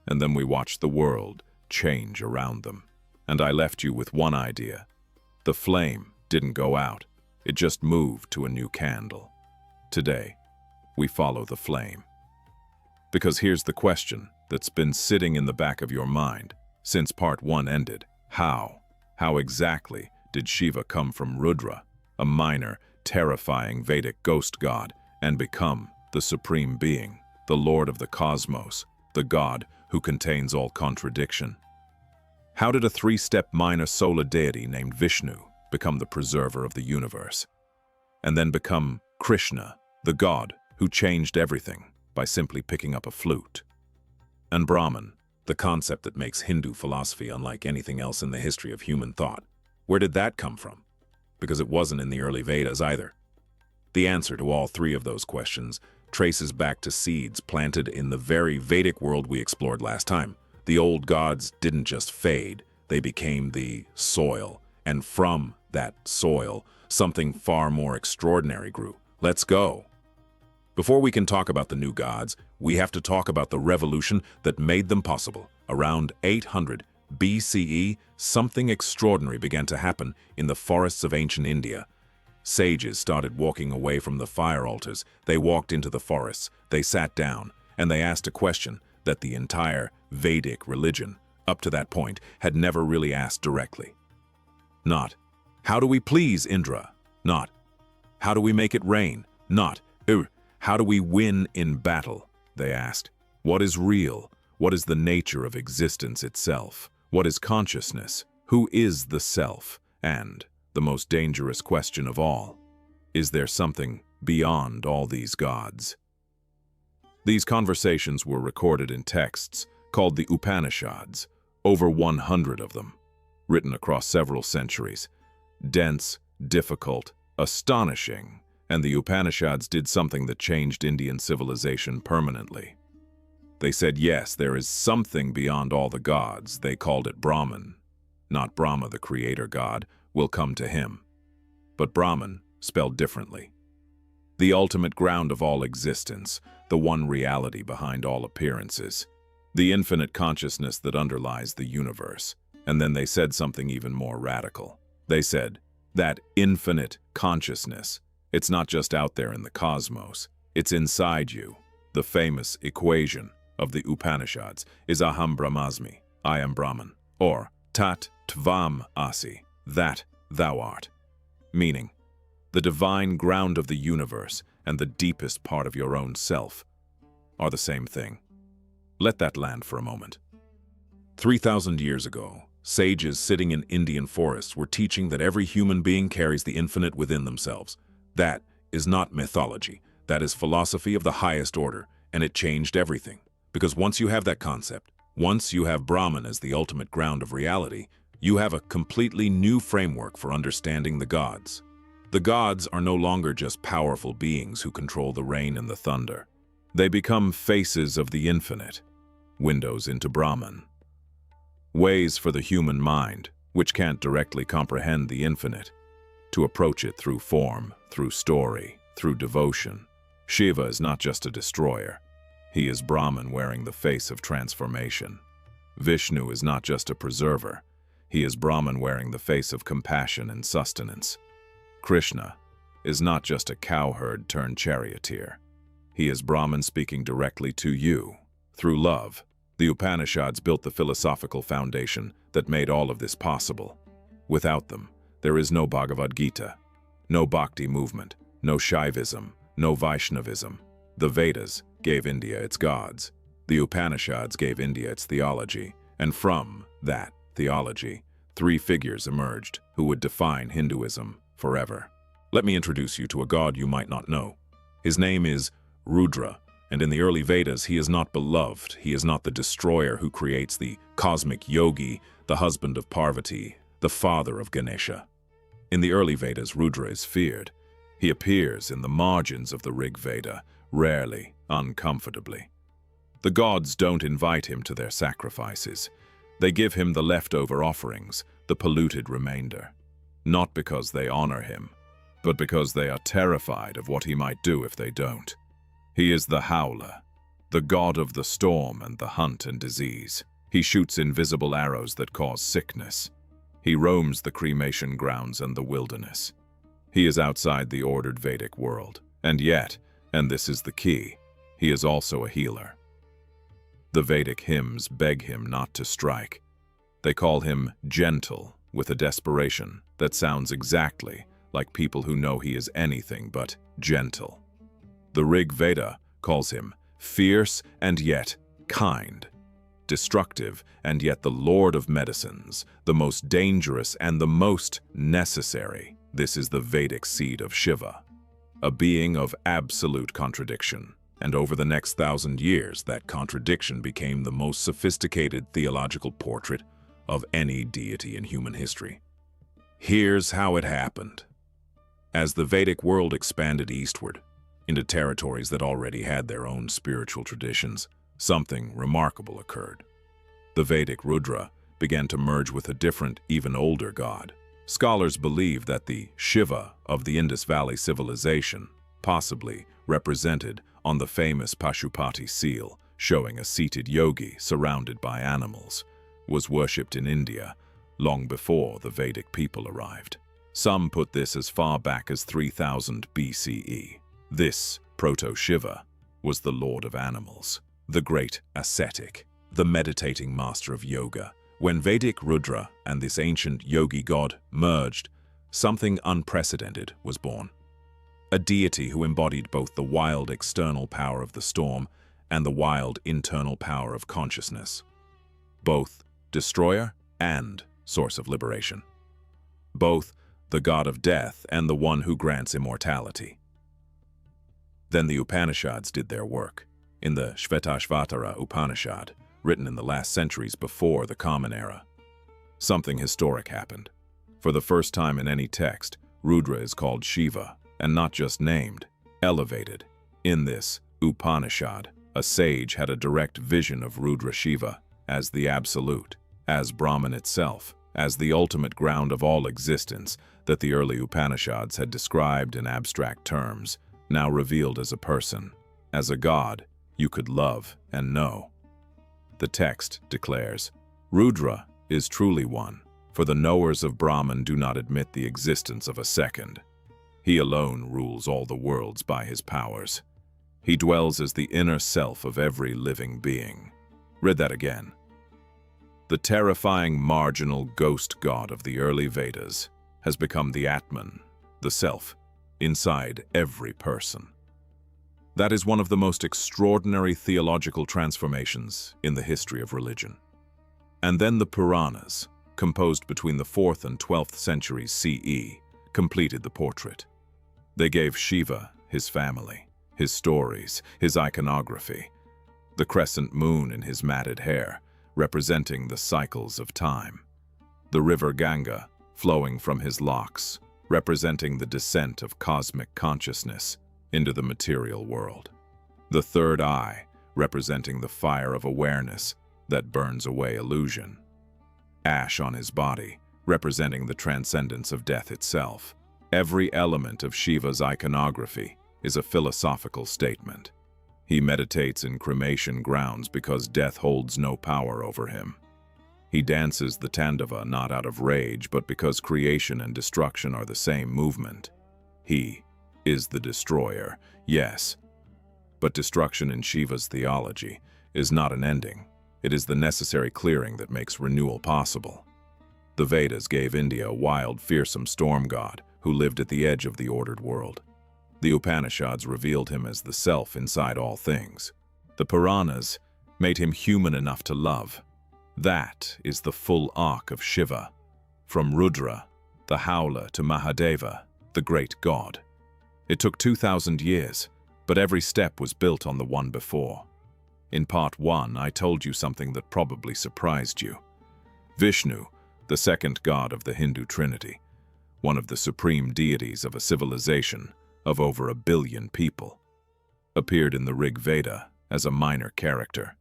and then we watched the world change around them. And I left you with one idea. The flame didn't go out, it just moved to a new candle. Today, we follow the flame. Because here's the question that's been sitting in the back of your mind since part 1 ended. How exactly did Shiva come from Rudra, a minor, terrifying Vedic ghost god and become the supreme being, the Lord of the cosmos, the God who contains all contradiction. How did a three-step minor solar deity named Vishnu become the preserver of the universe, and then become Krishna, the god who changed everything by simply picking up a flute? And Brahman, the concept that makes Hindu philosophy unlike anything else in the history of human thought. Where did that come from? Because it wasn't in the early Vedas either. The answer to all three of those questions traces back to seeds planted in the very Vedic world we explored last time. The old gods didn't just fade, they became the soil, and from that soil, something far more extraordinary grew. Let's go. Before we can talk about the new gods, we have to talk about the revolution that made them possible. Around 800 BCE, something extraordinary began to happen in the forests of ancient India. Sages started walking away from the fire altars. They walked into the forests, they sat down, and they asked a question that the entire Vedic religion, up to that point, had never really asked directly. Not, how do we please Indra? Not, how do we make it rain? Not, how do we win in battle? They asked, what is real? What is the nature of existence itself? What is consciousness? Who is the self? And, the most dangerous question of all, is there something beyond all these gods? These conversations were recorded in texts called the Upanishads, over 100 of them, written across several centuries. Dense, difficult, astonishing, and the Upanishads did something that changed Indian civilization permanently. They said, yes, there is something beyond all the gods. They called it Brahman. Not Brahma, the creator god, will come to him, but Brahman, spelled differently. The ultimate ground of all existence, the one reality behind all appearances, the infinite consciousness that underlies the universe. And then they said something even more radical. They said, that infinite consciousness, it's not just out there in the cosmos, it's inside you. The famous equation of the Upanishads is Aham Brahmasmi, I am Brahman, or Tat Tvam Asi, that thou art. Meaning, the divine ground of the universe and the deepest part of your own self are the same thing. Let that land for a moment. 3,000 years ago, sages sitting in Indian forests were teaching that every human being carries the infinite within themselves. That is not mythology. That is philosophy of the highest order, and it changed everything. Because once you have that concept, once you have Brahman as the ultimate ground of reality, you have a completely new framework for understanding the gods. The gods are no longer just powerful beings who control the rain and the thunder. They become faces of the infinite, windows into Brahman. Ways for the human mind, which can't directly comprehend the infinite, to approach it through form, through story, through devotion. Shiva is not just a destroyer. He is Brahman wearing the face of transformation. Vishnu is not just a preserver. He is Brahman wearing the face of compassion and sustenance. Krishna is not just a cowherd turned charioteer. He is Brahman speaking directly to you, through love. The Upanishads built the philosophical foundation that made all of this possible. Without them, there is no Bhagavad Gita, no Bhakti movement, no Shaivism, no Vaishnavism. The Vedas gave India its gods. The Upanishads gave India its theology, and from that theology, three figures emerged who would define Hinduism forever. Let me introduce you to a god you might not know. His name is Rudra, and in the early Vedas he is not beloved. He is not the destroyer who creates the cosmic yogi, the husband of Parvati, the father of Ganesha. In the early Vedas, Rudra is feared. He appears in the margins of the Rig Veda, rarely, uncomfortably. The gods don't invite him to their sacrifices. They give him the leftover offerings, the polluted remainder. Not because they honor him, but because they are terrified of what he might do if they don't. He is the howler, the god of the storm and the hunt and disease. He shoots invisible arrows that cause sickness. He roams the cremation grounds and the wilderness. He is outside the ordered Vedic world. And yet, and this is the key, he is also a healer. The Vedic hymns beg him not to strike. They call him gentle with a desperation that sounds exactly like people who know he is anything but gentle. The Rig Veda calls him fierce and yet kind, destructive and yet the lord of medicines, the most dangerous and the most necessary. This is the Vedic seed of Shiva, a being of absolute contradiction. And over the next 1,000 years, that contradiction became the most sophisticated theological portrait of any deity in human history. Here's how it happened. As the Vedic world expanded eastward, into territories that already had their own spiritual traditions, something remarkable occurred. The Vedic Rudra began to merge with a different, even older god. Scholars believe that the Shiva of the Indus Valley civilization, possibly represented on the famous Pashupati seal, showing a seated yogi surrounded by animals, was worshipped in India long before the Vedic people arrived. Some put this as far back as 3000 BCE. This proto-Shiva was the lord of animals, the great ascetic, the meditating master of yoga. When Vedic Rudra and this ancient yogi god merged, something unprecedented was born. A deity who embodied both the wild external power of the storm and the wild internal power of consciousness. Both destroyer and source of liberation. Both the god of death and the one who grants immortality. Then the Upanishads did their work. In the Shvetashvatara Upanishad, written in the last centuries before the Common Era, something historic happened. For the first time in any text, Rudra is called Shiva, and not just named, elevated. In this Upanishad, a sage had a direct vision of Rudra Shiva as the absolute, as Brahman itself, as the ultimate ground of all existence that the early Upanishads had described in abstract terms, now revealed as a person, as a god you could love and know. The text declares, Rudra is truly one, for the knowers of Brahman do not admit the existence of a second. He alone rules all the worlds by his powers. He dwells as the inner self of every living being. Read that again. The terrifying marginal ghost god of the early Vedas has become the Atman, the self, inside every person. That is one of the most extraordinary theological transformations in the history of religion. And then the Puranas, composed between the 4th and 12th centuries CE, completed the portrait. They gave Shiva his family, his stories, his iconography, the crescent moon in his matted hair, representing the cycles of time, the river Ganga flowing from his locks, representing the descent of cosmic consciousness into the material world, the third eye representing the fire of awareness that burns away illusion, ash on his body representing the transcendence of death itself. Every element of Shiva's iconography is a philosophical statement. He meditates in cremation grounds because death holds no power over him. He dances the Tandava not out of rage, but because creation and destruction are the same movement. He is the destroyer, yes. But destruction in Shiva's theology is not an ending. It is the necessary clearing that makes renewal possible. The Vedas gave India a wild, fearsome storm god who lived at the edge of the ordered world. The Upanishads revealed him as the self inside all things. The Puranas made him human enough to love. That is the full arc of Shiva, from Rudra, the howler, to Mahadeva, the great god. It took 2,000 years, but every step was built on the one before. In part 1, I told you something that probably surprised you. Vishnu, the second god of the Hindu Trinity, one of the supreme deities of a civilization of over 1 billion people, appeared in the Rig Veda as a minor character.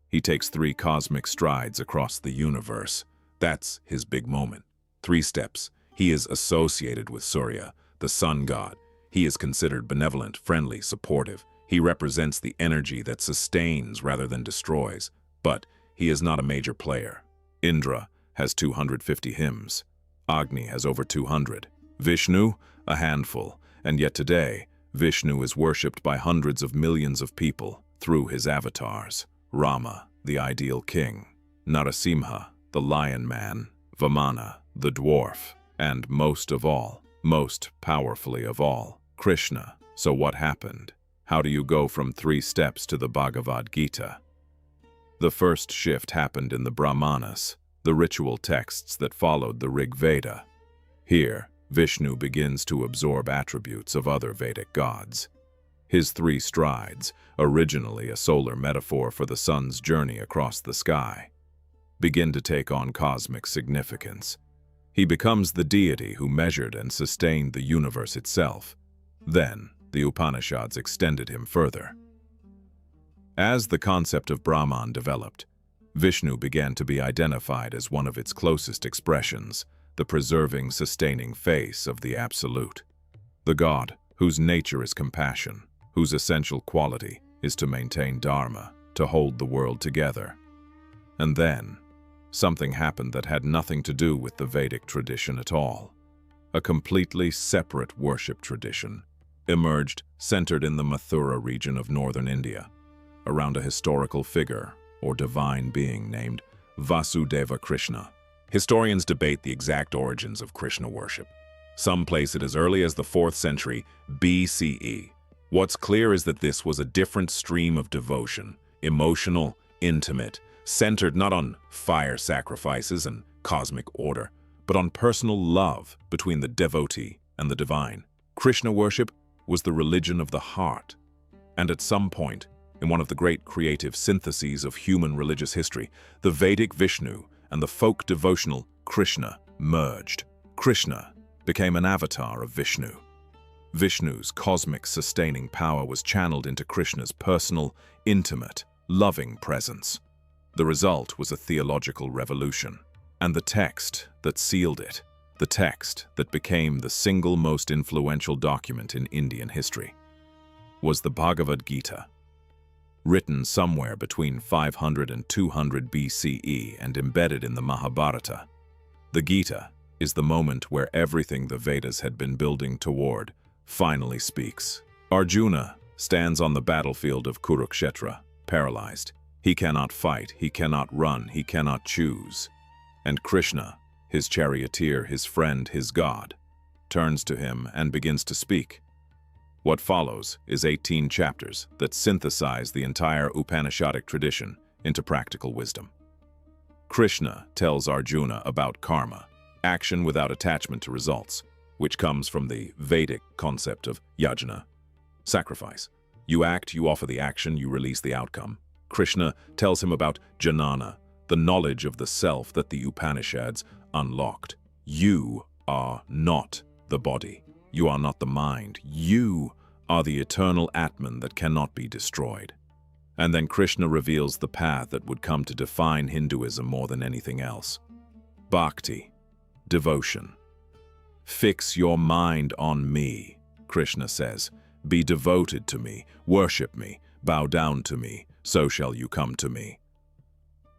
He takes 3 cosmic strides across the universe. That's his big moment. 3 steps. He is associated with Surya, the sun god. He is considered benevolent, friendly, supportive. He represents the energy that sustains rather than destroys. But he is not a major player. Indra has 250 hymns. Agni has over 200. Vishnu, a handful. And yet today, Vishnu is worshipped by hundreds of millions of people through his avatars. Rama, the ideal king. Narasimha, the lion man. Vamana, the dwarf. And most of all, Most powerfully of all, Krishna. So what happened? How do you go from 3 steps to the Bhagavad Gita? The first shift happened in the Brahmanas, the ritual texts that followed the Rig Veda. Here, Vishnu begins to absorb attributes of other Vedic gods. His 3 strides, originally a solar metaphor for the sun's journey across the sky, begin to take on cosmic significance. He becomes the deity who measured and sustained the universe itself. Then, the Upanishads extended him further. As the concept of Brahman developed, Vishnu began to be identified as one of its closest expressions, the preserving, sustaining face of the Absolute. The God whose nature is compassion, whose essential quality is to maintain Dharma, to hold the world together. And then, something happened that had nothing to do with the Vedic tradition at all. A completely separate worship tradition emerged, centered in the Mathura region of northern India, around a historical figure or divine being named Vasudeva Krishna. Historians debate the exact origins of Krishna worship. Some place it as early as the 4th century BCE. What's clear is that this was a different stream of devotion, emotional, intimate, centered not on fire sacrifices and cosmic order, but on personal love between the devotee and the divine. Krishna worship was the religion of the heart. And at some point, in one of the great creative syntheses of human religious history, the Vedic Vishnu and the folk devotional Krishna merged. Krishna became an avatar of Vishnu. Vishnu's cosmic sustaining power was channeled into Krishna's personal, intimate, loving presence. The result was a theological revolution, and the text that sealed it, the text that became the single most influential document in Indian history, was the Bhagavad Gita. Written somewhere between 500 and 200 BCE and embedded in the Mahabharata, the Gita is the moment where everything the Vedas had been building toward finally speaks. Arjuna stands on the battlefield of Kurukshetra, paralyzed. He cannot fight, he cannot run, he cannot choose. And Krishna, his charioteer, his friend, his God, turns to him and begins to speak. What follows is 18 chapters that synthesize the entire Upanishadic tradition into practical wisdom. Krishna tells Arjuna about karma, action without attachment to results, which comes from the Vedic concept of yajna, sacrifice. You act, you offer the action, you release the outcome. Krishna tells him about jnana, the knowledge of the self that the Upanishads unlocked. You are not the body. You are not the mind. You are the eternal Atman that cannot be destroyed. And then Krishna reveals the path that would come to define Hinduism more than anything else. Bhakti, devotion. Fix your mind on me, Krishna says. Be devoted to me, worship me, bow down to me, so shall you come to me.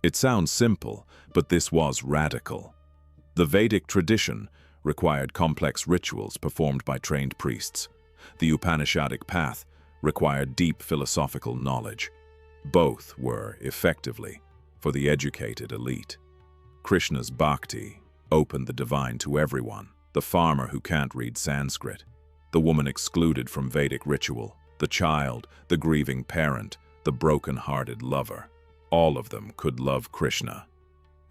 It sounds simple, but this was radical. The Vedic tradition required complex rituals performed by trained priests. The Upanishadic path required deep philosophical knowledge. Both were, effectively, for the educated elite. Krishna's bhakti opened the divine to everyone, the farmer who can't read Sanskrit, the woman excluded from Vedic ritual, the child, the grieving parent, the broken-hearted lover. All of them could love Krishna,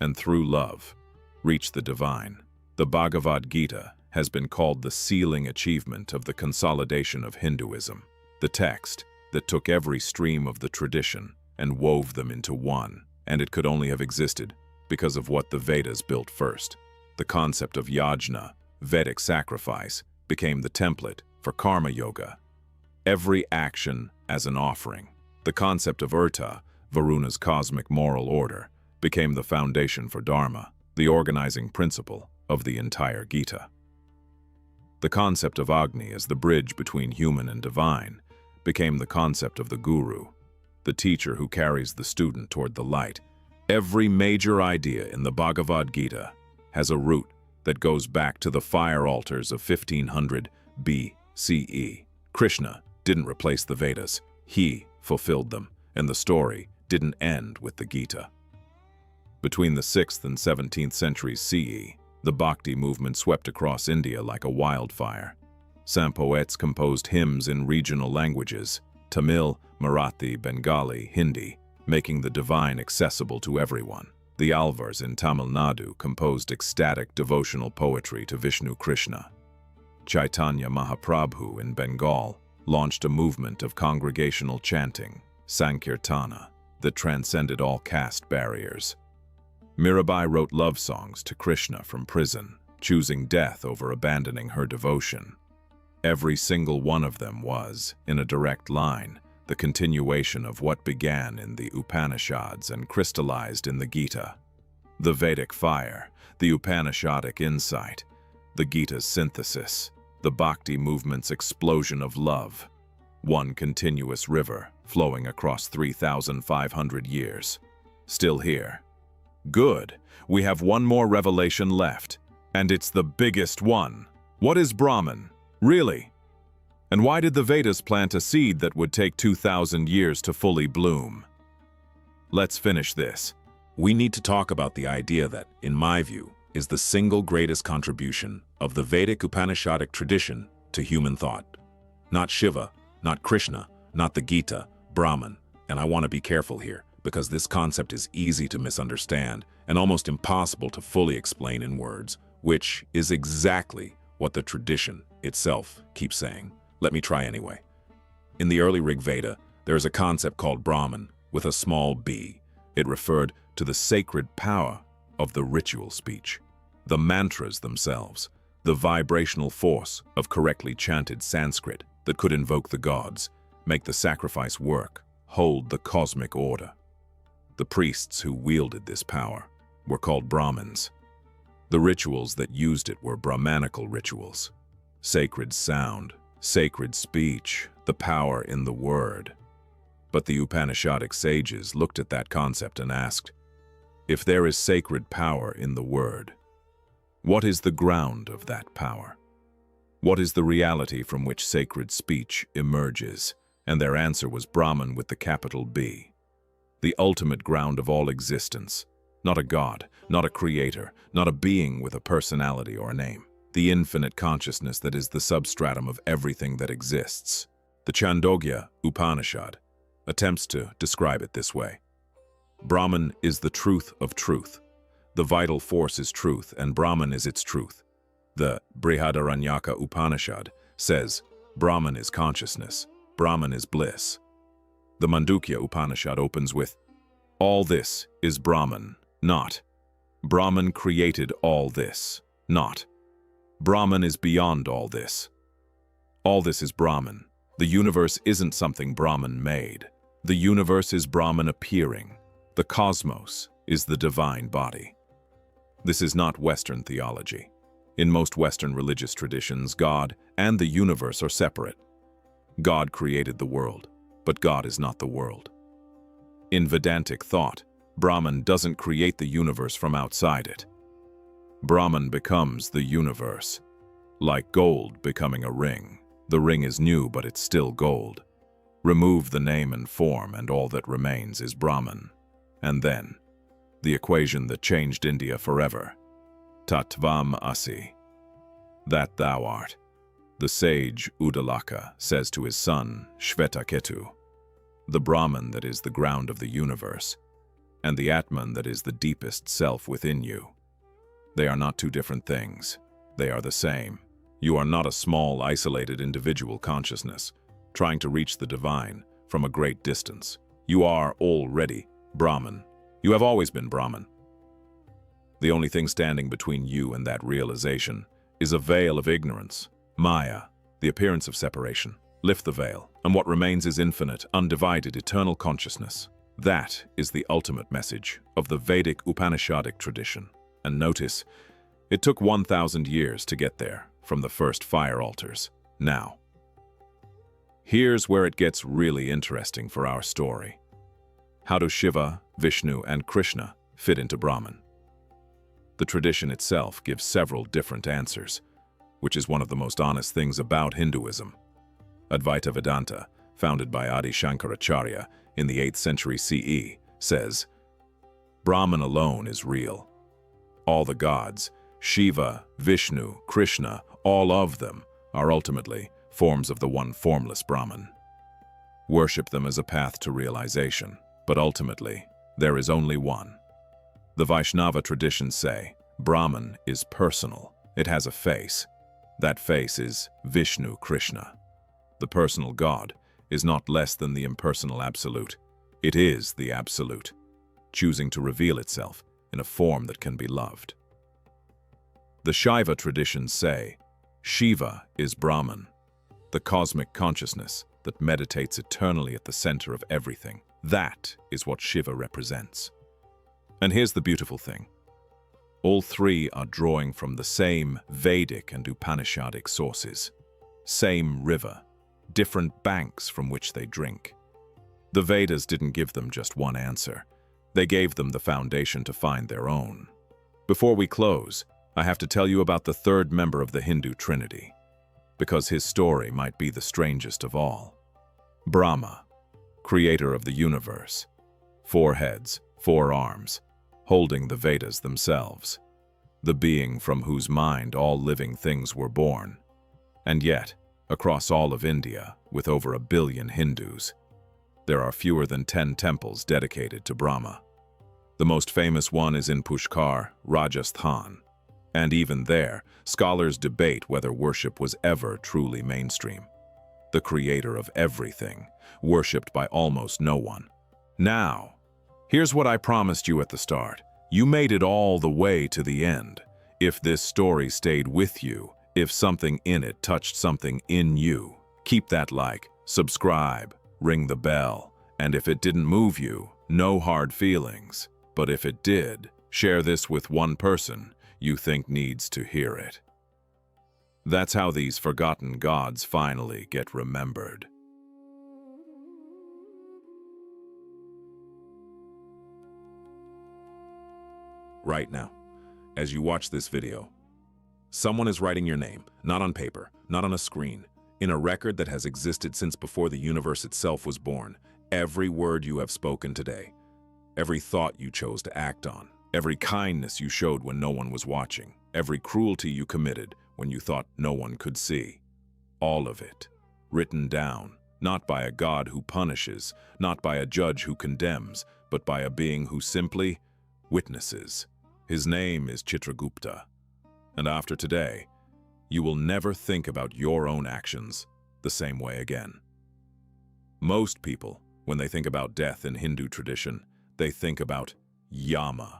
and through love, reach the divine. The Bhagavad Gita has been called the sealing achievement of the consolidation of Hinduism, the text that took every stream of the tradition and wove them into one, and it could only have existed because of what the Vedas built first. The concept of yajna, Vedic sacrifice, became the template for karma yoga. Every action as an offering. The concept of urta, Varuna's cosmic moral order, became the foundation for Dharma, the organizing principle of the entire Gita. The concept of Agni as the bridge between human and divine became the concept of the guru, the teacher who carries the student toward the light. Every major idea in the Bhagavad Gita has a root that goes back to the fire altars of 1500 BCE. Krishna didn't replace the Vedas, he fulfilled them, and the story didn't end with the Gita. Between the 6th and 17th centuries CE, The Bhakti movement swept across India like a wildfire. Some poets composed hymns in regional languages, Tamil, Marathi, Bengali, Hindi, making the divine accessible to everyone. The Alvars in Tamil Nadu composed ecstatic devotional poetry to Vishnu Krishna. Chaitanya Mahaprabhu in Bengal launched a movement of congregational chanting, Sankirtana, that transcended all caste barriers. Mirabai wrote love songs to Krishna from prison, choosing death over abandoning her devotion. Every single one of them was, in a direct line, the continuation of what began in the Upanishads and crystallized in the Gita. The Vedic fire, the Upanishadic insight, the Gita's synthesis, the Bhakti movement's explosion of love. One continuous river flowing across 3,500 years. Still here. Good. We have one more revelation left, and it's the biggest one. What is Brahman? Really? And why did the Vedas plant a seed that would take 2,000 years to fully bloom? Let's finish this. We need to talk about the idea that, in my view, is the single greatest contribution of the Vedic Upanishadic tradition to human thought. Not Shiva, not Krishna, not the Gita, Brahman. And I want to be careful here, because this concept is easy to misunderstand and almost impossible to fully explain in words, which is exactly what the tradition itself keeps saying. Let me try anyway. In the early Rig Veda, there is a concept called Brahman with a small b. It referred to the sacred power of the ritual speech, the mantras themselves, the vibrational force of correctly chanted Sanskrit that could invoke the gods, make the sacrifice work, hold the cosmic order. The priests who wielded this power were called Brahmins. The rituals that used it were Brahmanical rituals. Sacred sound, sacred speech, the power in the word. But the Upanishadic sages looked at that concept and asked, if there is sacred power in the word, what is the ground of that power? What is the reality from which sacred speech emerges? And their answer was Brahman with the capital B. The ultimate ground of all existence. Not a god, not a creator, not a being with a personality or a name. The infinite consciousness that is the substratum of everything that exists. The Chandogya Upanishad attempts to describe it this way. Brahman is the truth of truth. The vital force is truth, and Brahman is its truth. The Brihadaranyaka Upanishad says, Brahman is consciousness, Brahman is bliss. The Mandukya Upanishad opens with, all this is Brahman, not. Brahman created all this, not. Brahman is beyond all this. All this is Brahman. The universe isn't something Brahman made. The universe is Brahman appearing. The cosmos is the divine body. This is not Western theology. In most Western religious traditions, God and the universe are separate. God created the world, but God is not the world. In Vedantic thought, Brahman doesn't create the universe from outside it. Brahman becomes the universe. Like gold becoming a ring. The ring is new, but it's still gold. Remove the name and form, and all that remains is Brahman. And then, the equation that changed India forever. Tattvam Asi. That thou art. The sage Udalaka says to his son, Shvetaketu, the Brahman that is the ground of the universe, and the Atman that is the deepest self within you. They are not two different things. They are the same. You are not a small, isolated individual consciousness, trying to reach the divine from a great distance. You are already Brahman. You have always been Brahman. The only thing standing between you and that realization is a veil of ignorance, Maya, the appearance of separation. Lift the veil, and what remains is infinite, undivided, eternal consciousness. That is the ultimate message of the Vedic Upanishadic tradition. And notice, it took 1,000 years to get there from the first fire altars. Now, here's where it gets really interesting for our story. How do Shiva, Vishnu, and Krishna fit into Brahman? The tradition itself gives several different answers, which is one of the most honest things about Hinduism. Advaita Vedanta, founded by Adi Shankaracharya in the 8th century CE, says, Brahman alone is real. All the gods, Shiva, Vishnu, Krishna, all of them are ultimately forms of the one formless Brahman. Worship them as a path to realization, but ultimately, there is only one. The Vaishnava traditions say, Brahman is personal. It has a face. That face is Vishnu Krishna. The personal God is not less than the impersonal Absolute. It is the Absolute, choosing to reveal itself in a form that can be loved. The Shiva traditions say, Shiva is Brahman, the cosmic consciousness that meditates eternally at the center of everything. That is what Shiva represents. And here's the beautiful thing. All three are drawing from the same Vedic and Upanishadic sources. Same river, different banks from which they drink. The Vedas didn't give them just one answer. They gave them the foundation to find their own. Before we close, I have to tell you about the third member of the Hindu Trinity, because his story might be the strangest of all. Brahma, creator of the universe. 4 heads, 4 arms, holding the Vedas themselves. The being from whose mind all living things were born. And yet, across all of India, with over 1 billion Hindus, there are fewer than 10 temples dedicated to Brahma. The most famous one is in Pushkar, Rajasthan. And even there, scholars debate whether worship was ever truly mainstream. The creator of everything, worshipped by almost no one. Now, here's what I promised you at the start. You made it all the way to the end. If this story stayed with you, if something in it touched something in you, keep that like, subscribe, ring the bell, and if it didn't move you, no hard feelings. But if it did, share this with one person you think needs to hear it. That's how these forgotten gods finally get remembered. Right now, as you watch this video, someone is writing your name, not on paper, not on a screen, in a record that has existed since before the universe itself was born. Every word you have spoken today, every thought you chose to act on, every kindness you showed when no one was watching, every cruelty you committed when you thought no one could see. All of it, written down, not by a God who punishes, not by a judge who condemns, but by a being who simply witnesses. His name is Chitragupta. And after today, you will never think about your own actions the same way again. Most people, when they think about death in Hindu tradition, they think about Yama,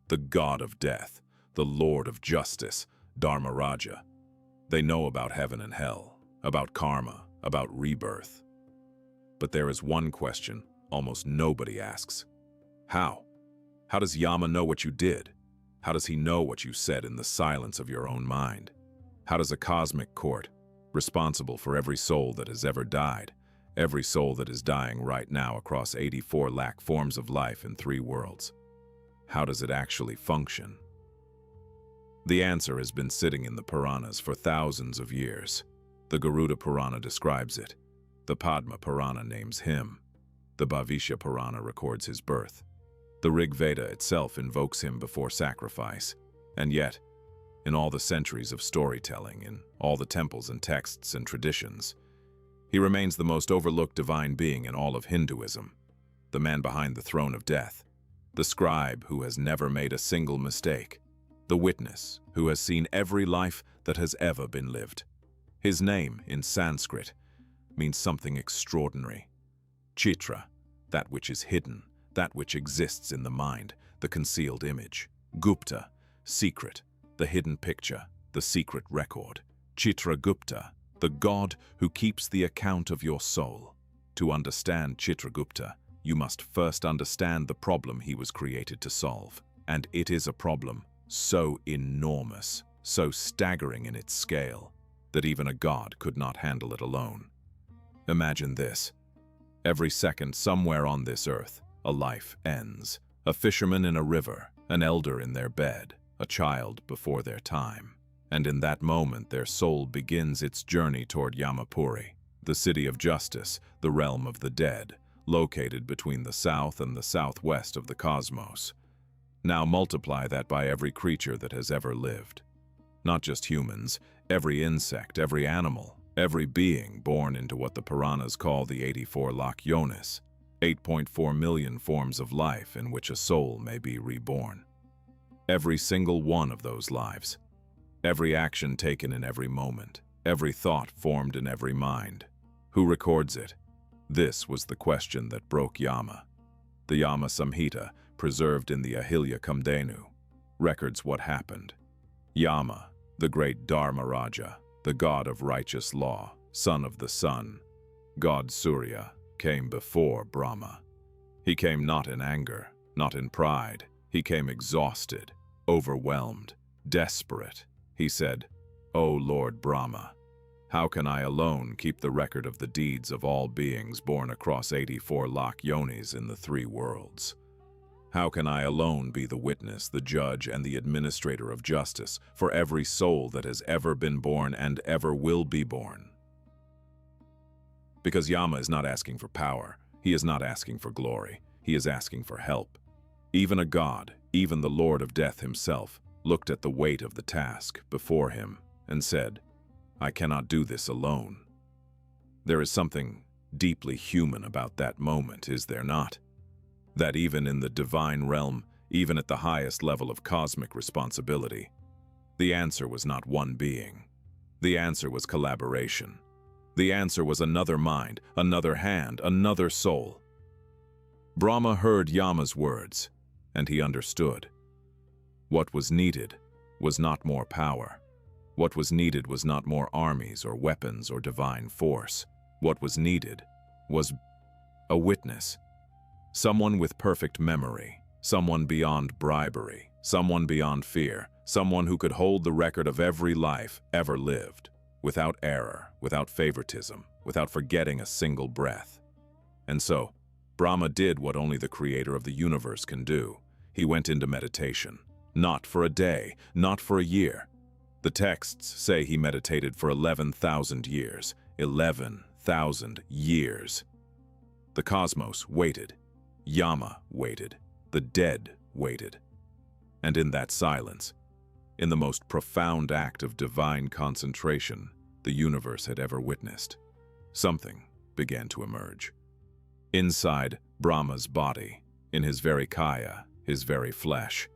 the god of death, the lord of justice, Dharma Raja. They know about heaven and hell, about karma, about rebirth. But there is one question almost nobody asks. How? How does Yama know what you did? How does he know what you said in the silence of your own mind? How does a cosmic court, responsible for every soul that has ever died, every soul that is dying right now across 84 lakh forms of life in 3 worlds, how does it actually function? The answer has been sitting in the Puranas for thousands of years. The Garuda Purana describes it. The Padma Purana names him. The Bhavishya Purana records his birth. The Rig Veda itself invokes him before sacrifice. And yet, in all the centuries of storytelling, in all the temples and texts and traditions, he remains the most overlooked divine being in all of Hinduism, the man behind the throne of death, the scribe who has never made a single mistake, the witness who has seen every life that has ever been lived. His name, in Sanskrit, means something extraordinary. Chitra, that which is hidden, that which exists in the mind, the concealed image. Gupta, secret, the hidden picture, the secret record. Chitragupta, the god who keeps the account of your soul. To understand Chitragupta, you must first understand the problem he was created to solve. And it is a problem so enormous, so staggering in its scale, that even a god could not handle it alone. Imagine this. Every second somewhere on this earth, a life ends. A fisherman in a river, an elder in their bed, a child before their time. And in that moment their soul begins its journey toward Yamapuri, the city of justice, the realm of the dead, located between the south and the southwest of the cosmos. Now multiply that by every creature that has ever lived. Not just humans, every insect, every animal, every being born into what the Puranas call the 84 lakh yonis, 8.4 million forms of life in which a soul may be reborn. Every single one of those lives, every action taken in every moment, every thought formed in every mind. Who records it? This was the question that broke Yama. The Yama Samhita, preserved in the Ahilya Kamdenu, records what happened. Yama, the great Dharma Raja, the god of righteous law, son of the sun, god Surya, came before Brahma. He came not in anger, not in pride. He came exhausted, overwhelmed, desperate. He said, "O Lord Brahma, how can I alone keep the record of the deeds of all beings born across 84 lakh yonis in the three worlds? How can I alone be the witness, the judge, and the administrator of justice for every soul that has ever been born and ever will be born?" Because Yama is not asking for power, he is not asking for glory, he is asking for help. Even a god, even the Lord of Death himself, looked at the weight of the task before him and said, "I cannot do this alone." There is something deeply human about that moment, is there not? That even in the divine realm, even at the highest level of cosmic responsibility, the answer was not one being. The answer was collaboration. The answer was another mind, another hand, another soul. Brahma heard Yama's words, and he understood. What was needed was not more power. What was needed was not more armies or weapons or divine force. What was needed was a witness. Someone with perfect memory, someone beyond bribery, someone beyond fear, someone who could hold the record of every life ever lived, without error, without favoritism, without forgetting a single breath. And so, Brahma did what only the creator of the universe can do. He went into meditation. Not for a day, not for a year. The texts say he meditated for 11,000 years. 11,000 years. The cosmos waited. Yama waited. The dead waited. And in that silence, in the most profound act of divine concentration the universe had ever witnessed, something began to emerge. Inside Brahma's body, in his very kaya, his very flesh,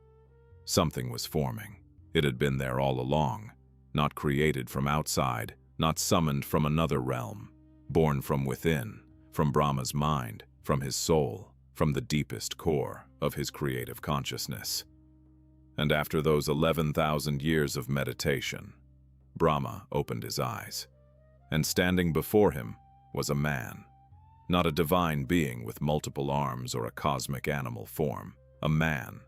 something was forming. It had been there all along, not created from outside, not summoned from another realm, born from within, from Brahma's mind, from his soul, from the deepest core of his creative consciousness. And after those 11,000 years of meditation, Brahma opened his eyes, and standing before him was a man, not a divine being with multiple arms or a cosmic animal form, a man,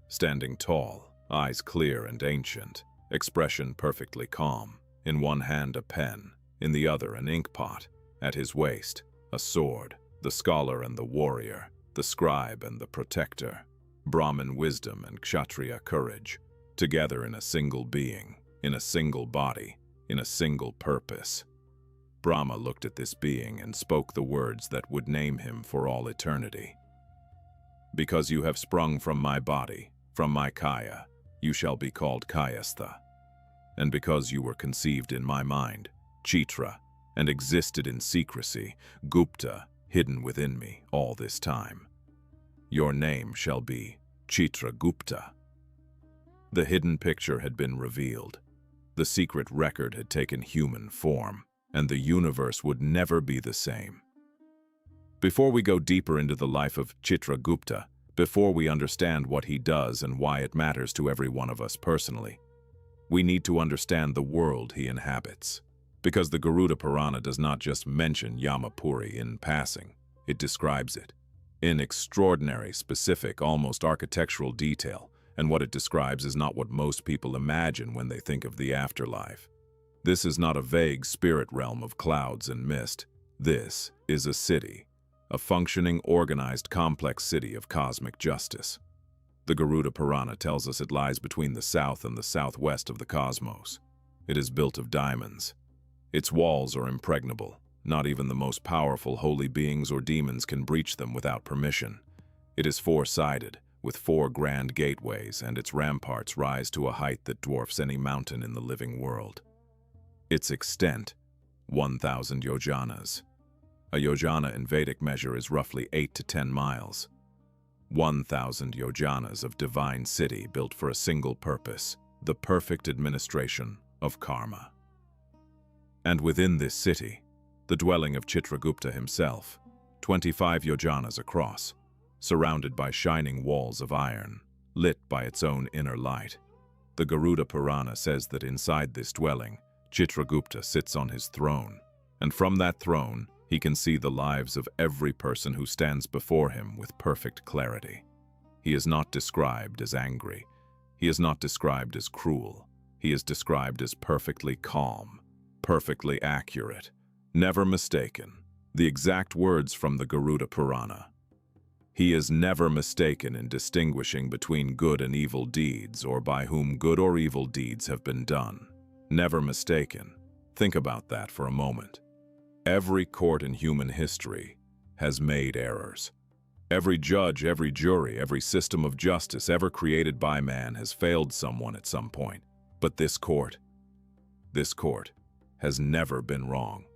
standing tall, eyes clear and ancient, expression perfectly calm, in one hand a pen, in the other an inkpot, at his waist a sword, the scholar and the warrior, the scribe and the protector, Brahmin wisdom and Kshatriya courage, together in a single being, in a single body, in a single purpose. Brahma looked at this being and spoke the words that would name him for all eternity. "Because you have sprung from my body, from my kaya, you shall be called Kayastha. And because you were conceived in my mind, Chitra, and existed in secrecy, Gupta, hidden within me all this time, your name shall be Chitragupta." The hidden picture had been revealed. The secret record had taken human form, and the universe would never be the same. Before we go deeper into the life of Chitragupta, before we understand what he does and why it matters to every one of us personally, we need to understand the world he inhabits. Because the Garuda Purana does not just mention Yamapuri in passing, it describes it in extraordinary, specific, almost architectural detail, and what it describes is not what most people imagine when they think of the afterlife. This is not a vague spirit realm of clouds and mist. This is a city, a functioning, organized, complex city of cosmic justice. The Garuda Purana tells us it lies between the south and the southwest of the cosmos. It is built of diamonds. Its walls are impregnable. Not even the most powerful holy beings or demons can breach them without permission. It is four-sided, with 4 grand gateways, and its ramparts rise to a height that dwarfs any mountain in the living world. Its extent, 1,000 yojanas. A yojana in Vedic measure is roughly 8 to 10 miles. 1,000 yojanas of divine city built for a single purpose, the perfect administration of karma. And within this city, the dwelling of Chitragupta himself, 25 yojanas across, surrounded by shining walls of iron, lit by its own inner light. The Garuda Purana says that inside this dwelling, Chitragupta sits on his throne, and from that throne, he can see the lives of every person who stands before him with perfect clarity. He is not described as angry. He is not described as cruel. He is described as perfectly calm, perfectly accurate, never mistaken. The exact words from the Garuda Purana. He is never mistaken in distinguishing between good and evil deeds, or by whom good or evil deeds have been done. Never mistaken. Think about that for a moment. Every court in human history has made errors. Every judge, every jury, every system of justice ever created by man has failed someone at some point. But this court has never been wrong.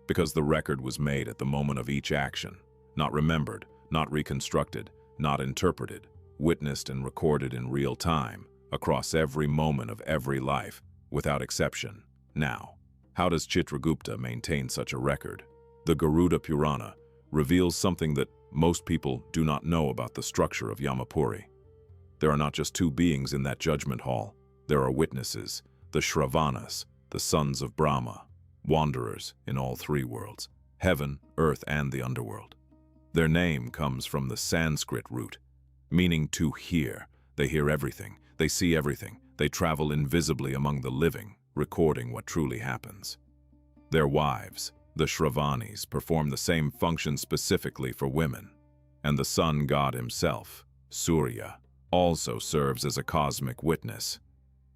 Because the record was made at the moment of each action, not remembered, not reconstructed, not interpreted, witnessed and recorded in real time, across every moment of every life, without exception. Now, how does Chitragupta maintain such a record? The Garuda Purana reveals something that most people do not know about the structure of Yamapuri. There are not just 2 beings in that judgment hall. There are witnesses, the Shravanas, the sons of Brahma, wanderers in all 3 worlds, heaven, earth, and the underworld. Their name comes from the Sanskrit root, meaning to hear. They hear everything, they see everything, they travel invisibly among the living, recording what truly happens. Their wives, the Shravanis, perform the same function specifically for women, and the sun god himself, Surya, also serves as a cosmic witness.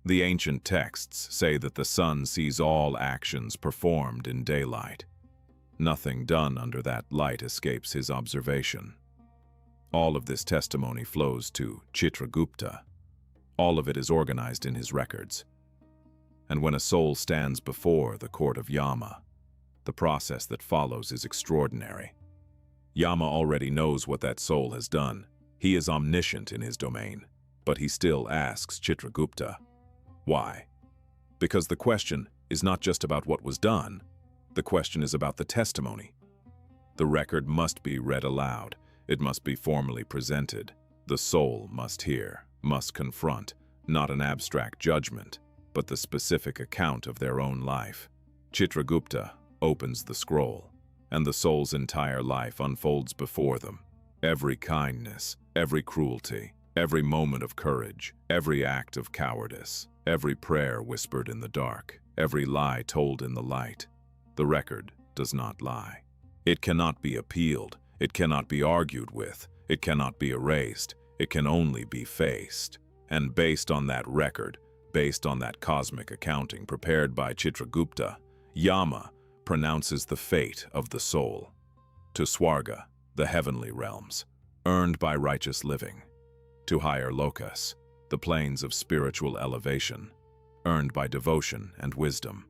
The ancient texts say that the sun sees all actions performed in daylight. Nothing done under that light escapes his observation. All of this testimony flows to Chitragupta. All of it is organized in his records. And when a soul stands before the court of Yama, the process that follows is extraordinary. Yama already knows what that soul has done. He is omniscient in his domain, but he still asks Chitragupta, why? Because the question is not just about what was done, the question is about the testimony. The record must be read aloud. It must be formally presented. The soul must hear, must confront, not an abstract judgment, but the specific account of their own life. Chitragupta opens the scroll, and the soul's entire life unfolds before them. Every kindness, every cruelty, every moment of courage, every act of cowardice, every prayer whispered in the dark, every lie told in the light. The record does not lie. It cannot be appealed. It cannot be argued with. It cannot be erased. It can only be faced. And based on that record, based on that cosmic accounting prepared by Chitragupta, Yama pronounces the fate of the soul. To Swarga, the heavenly realms, earned by righteous living. To higher lokas, the planes of spiritual elevation, earned by devotion and wisdom.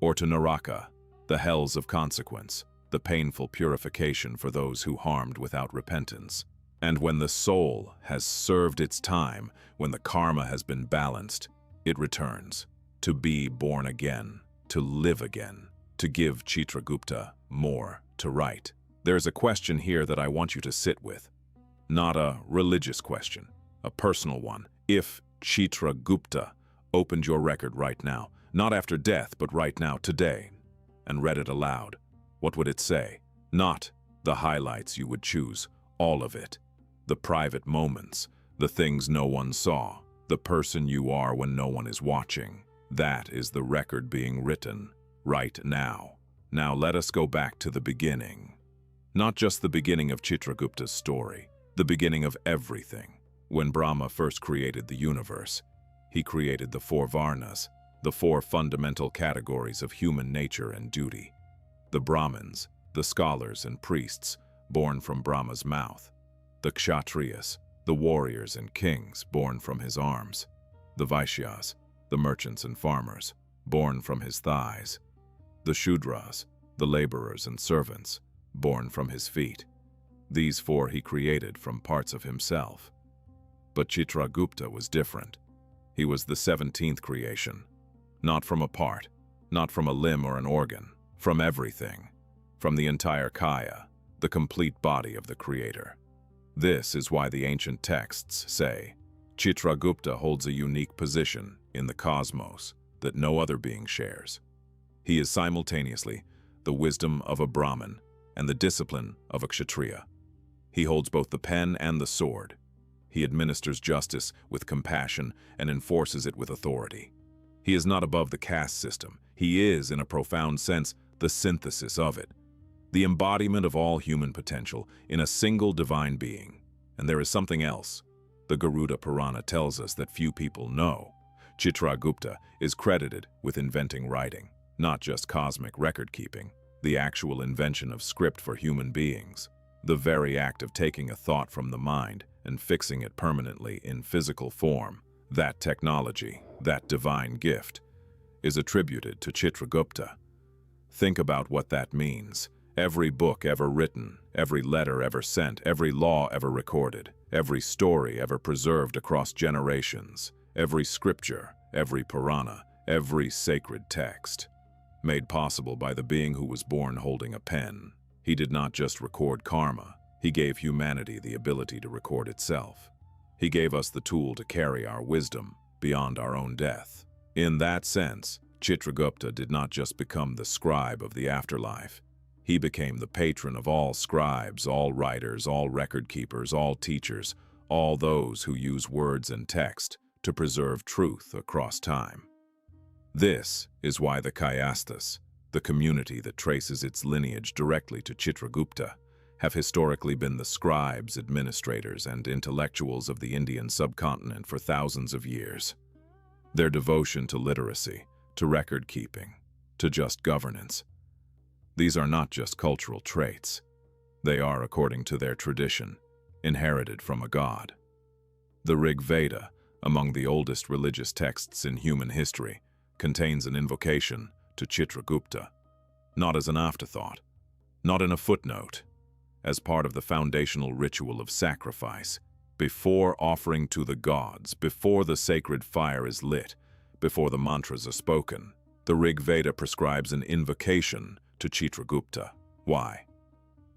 Or to Naraka, the hells of consequence, the painful purification for those who harmed without repentance. And when the soul has served its time, when the karma has been balanced, it returns, to be born again, to live again, to give Chitragupta more to write. There's a question here that I want you to sit with. Not a religious question, a personal one. If Chitragupta opened your record right now, not after death, but right now, today, and read it aloud, what would it say? Not the highlights you would choose, all of it. The private moments, the things no one saw, the person you are when no one is watching. That is the record being written right now. Now let us go back to the beginning. Not just the beginning of Chitragupta's story, the beginning of everything. When Brahma first created the universe, he created the 4 Varnas, the 4 fundamental categories of human nature and duty. The Brahmins, the scholars and priests, born from Brahma's mouth. The Kshatriyas, the warriors and kings born from his arms, the Vaishyas, the merchants and farmers, born from his thighs, the Shudras, the laborers and servants, born from his feet. These four he created from parts of himself. But Chitragupta was different. He was the 17th creation, not from a part, not from a limb or an organ, from everything, from the entire kaya, the complete body of the creator. This is why the ancient texts say, Chitragupta holds a unique position in the cosmos that no other being shares. He is simultaneously the wisdom of a Brahmin and the discipline of a Kshatriya. He holds both the pen and the sword. He administers justice with compassion and enforces it with authority. He is not above the caste system. He is, in a profound sense, the synthesis of it, the embodiment of all human potential in a single divine being. And there is something else. The Garuda Purana tells us that few people know. Chitragupta is credited with inventing writing, not just cosmic record-keeping, the actual invention of script for human beings. The very act of taking a thought from the mind and fixing it permanently in physical form, that technology, that divine gift, is attributed to Chitragupta. Think about what that means. Every book ever written, every letter ever sent, every law ever recorded, every story ever preserved across generations, every scripture, every Purana, every sacred text, made possible by the being who was born holding a pen. He did not just record karma, he gave humanity the ability to record itself. He gave us the tool to carry our wisdom beyond our own death. In that sense, Chitragupta did not just become the scribe of the afterlife. He became the patron of all scribes, all writers, all record keepers, all teachers, all those who use words and text to preserve truth across time. This is why the Kayasthas, the community that traces its lineage directly to Chitragupta, have historically been the scribes, administrators, and intellectuals of the Indian subcontinent for thousands of years. Their devotion to literacy, to record-keeping, to just governance, these are not just cultural traits. They are, according to their tradition, inherited from a god. The Rig Veda, among the oldest religious texts in human history, contains an invocation to Chitragupta, not as an afterthought, not in a footnote, as part of the foundational ritual of sacrifice, before offering to the gods, before the sacred fire is lit, before the mantras are spoken. The Rig Veda prescribes an invocation to Chitragupta. Why?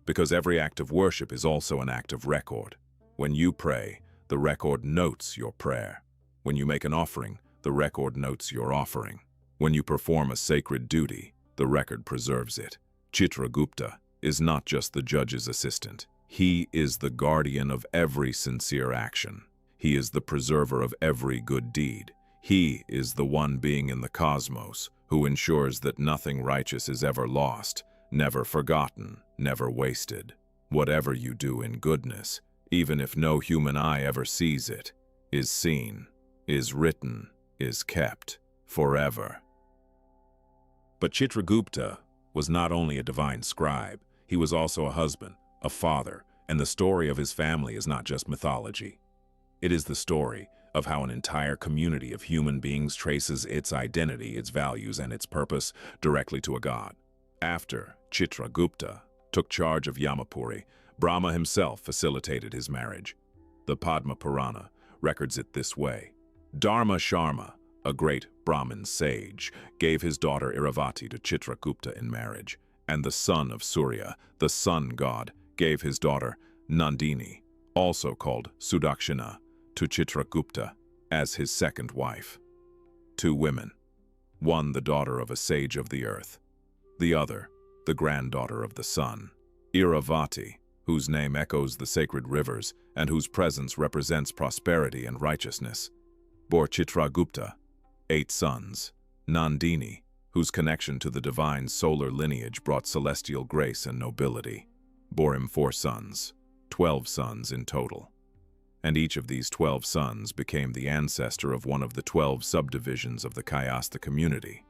Because every act of worship is also an act of record. When you pray, the record notes your prayer. When you make an offering, the record notes your offering. When you perform a sacred duty, the record preserves it. Chitragupta is not just the judge's assistant. He is the guardian of every sincere action. He is the preserver of every good deed. He is the one being in the cosmos who ensures that nothing righteous is ever lost, never forgotten, never wasted. Whatever you do in goodness, even if no human eye ever sees it, is seen, is written, is kept forever. But Chitragupta was not only a divine scribe, he was also a husband, a father, and the story of his family is not just mythology. It is the story of how an entire community of human beings traces its identity, its values, and its purpose directly to a god. After Chitragupta took charge of Yamapuri, Brahma himself facilitated his marriage. The Padma Purana records it this way. Dharma Sharma, a great Brahmin sage, gave his daughter Iravati to Chitragupta in marriage, and the son of Surya, the sun god, gave his daughter Nandini, also called Sudakshina, to Chitragupta as his second wife. 2 women, one the daughter of a sage of the earth, the other the granddaughter of the sun. Iravati, whose name echoes the sacred rivers and whose presence represents prosperity and righteousness, bore Chitragupta 8 sons. Nandini, whose connection to the divine solar lineage brought celestial grace and nobility, bore him 4 sons, 12 sons in total. And each of these 12 sons became the ancestor of one of the 12 subdivisions of the Kayastha community,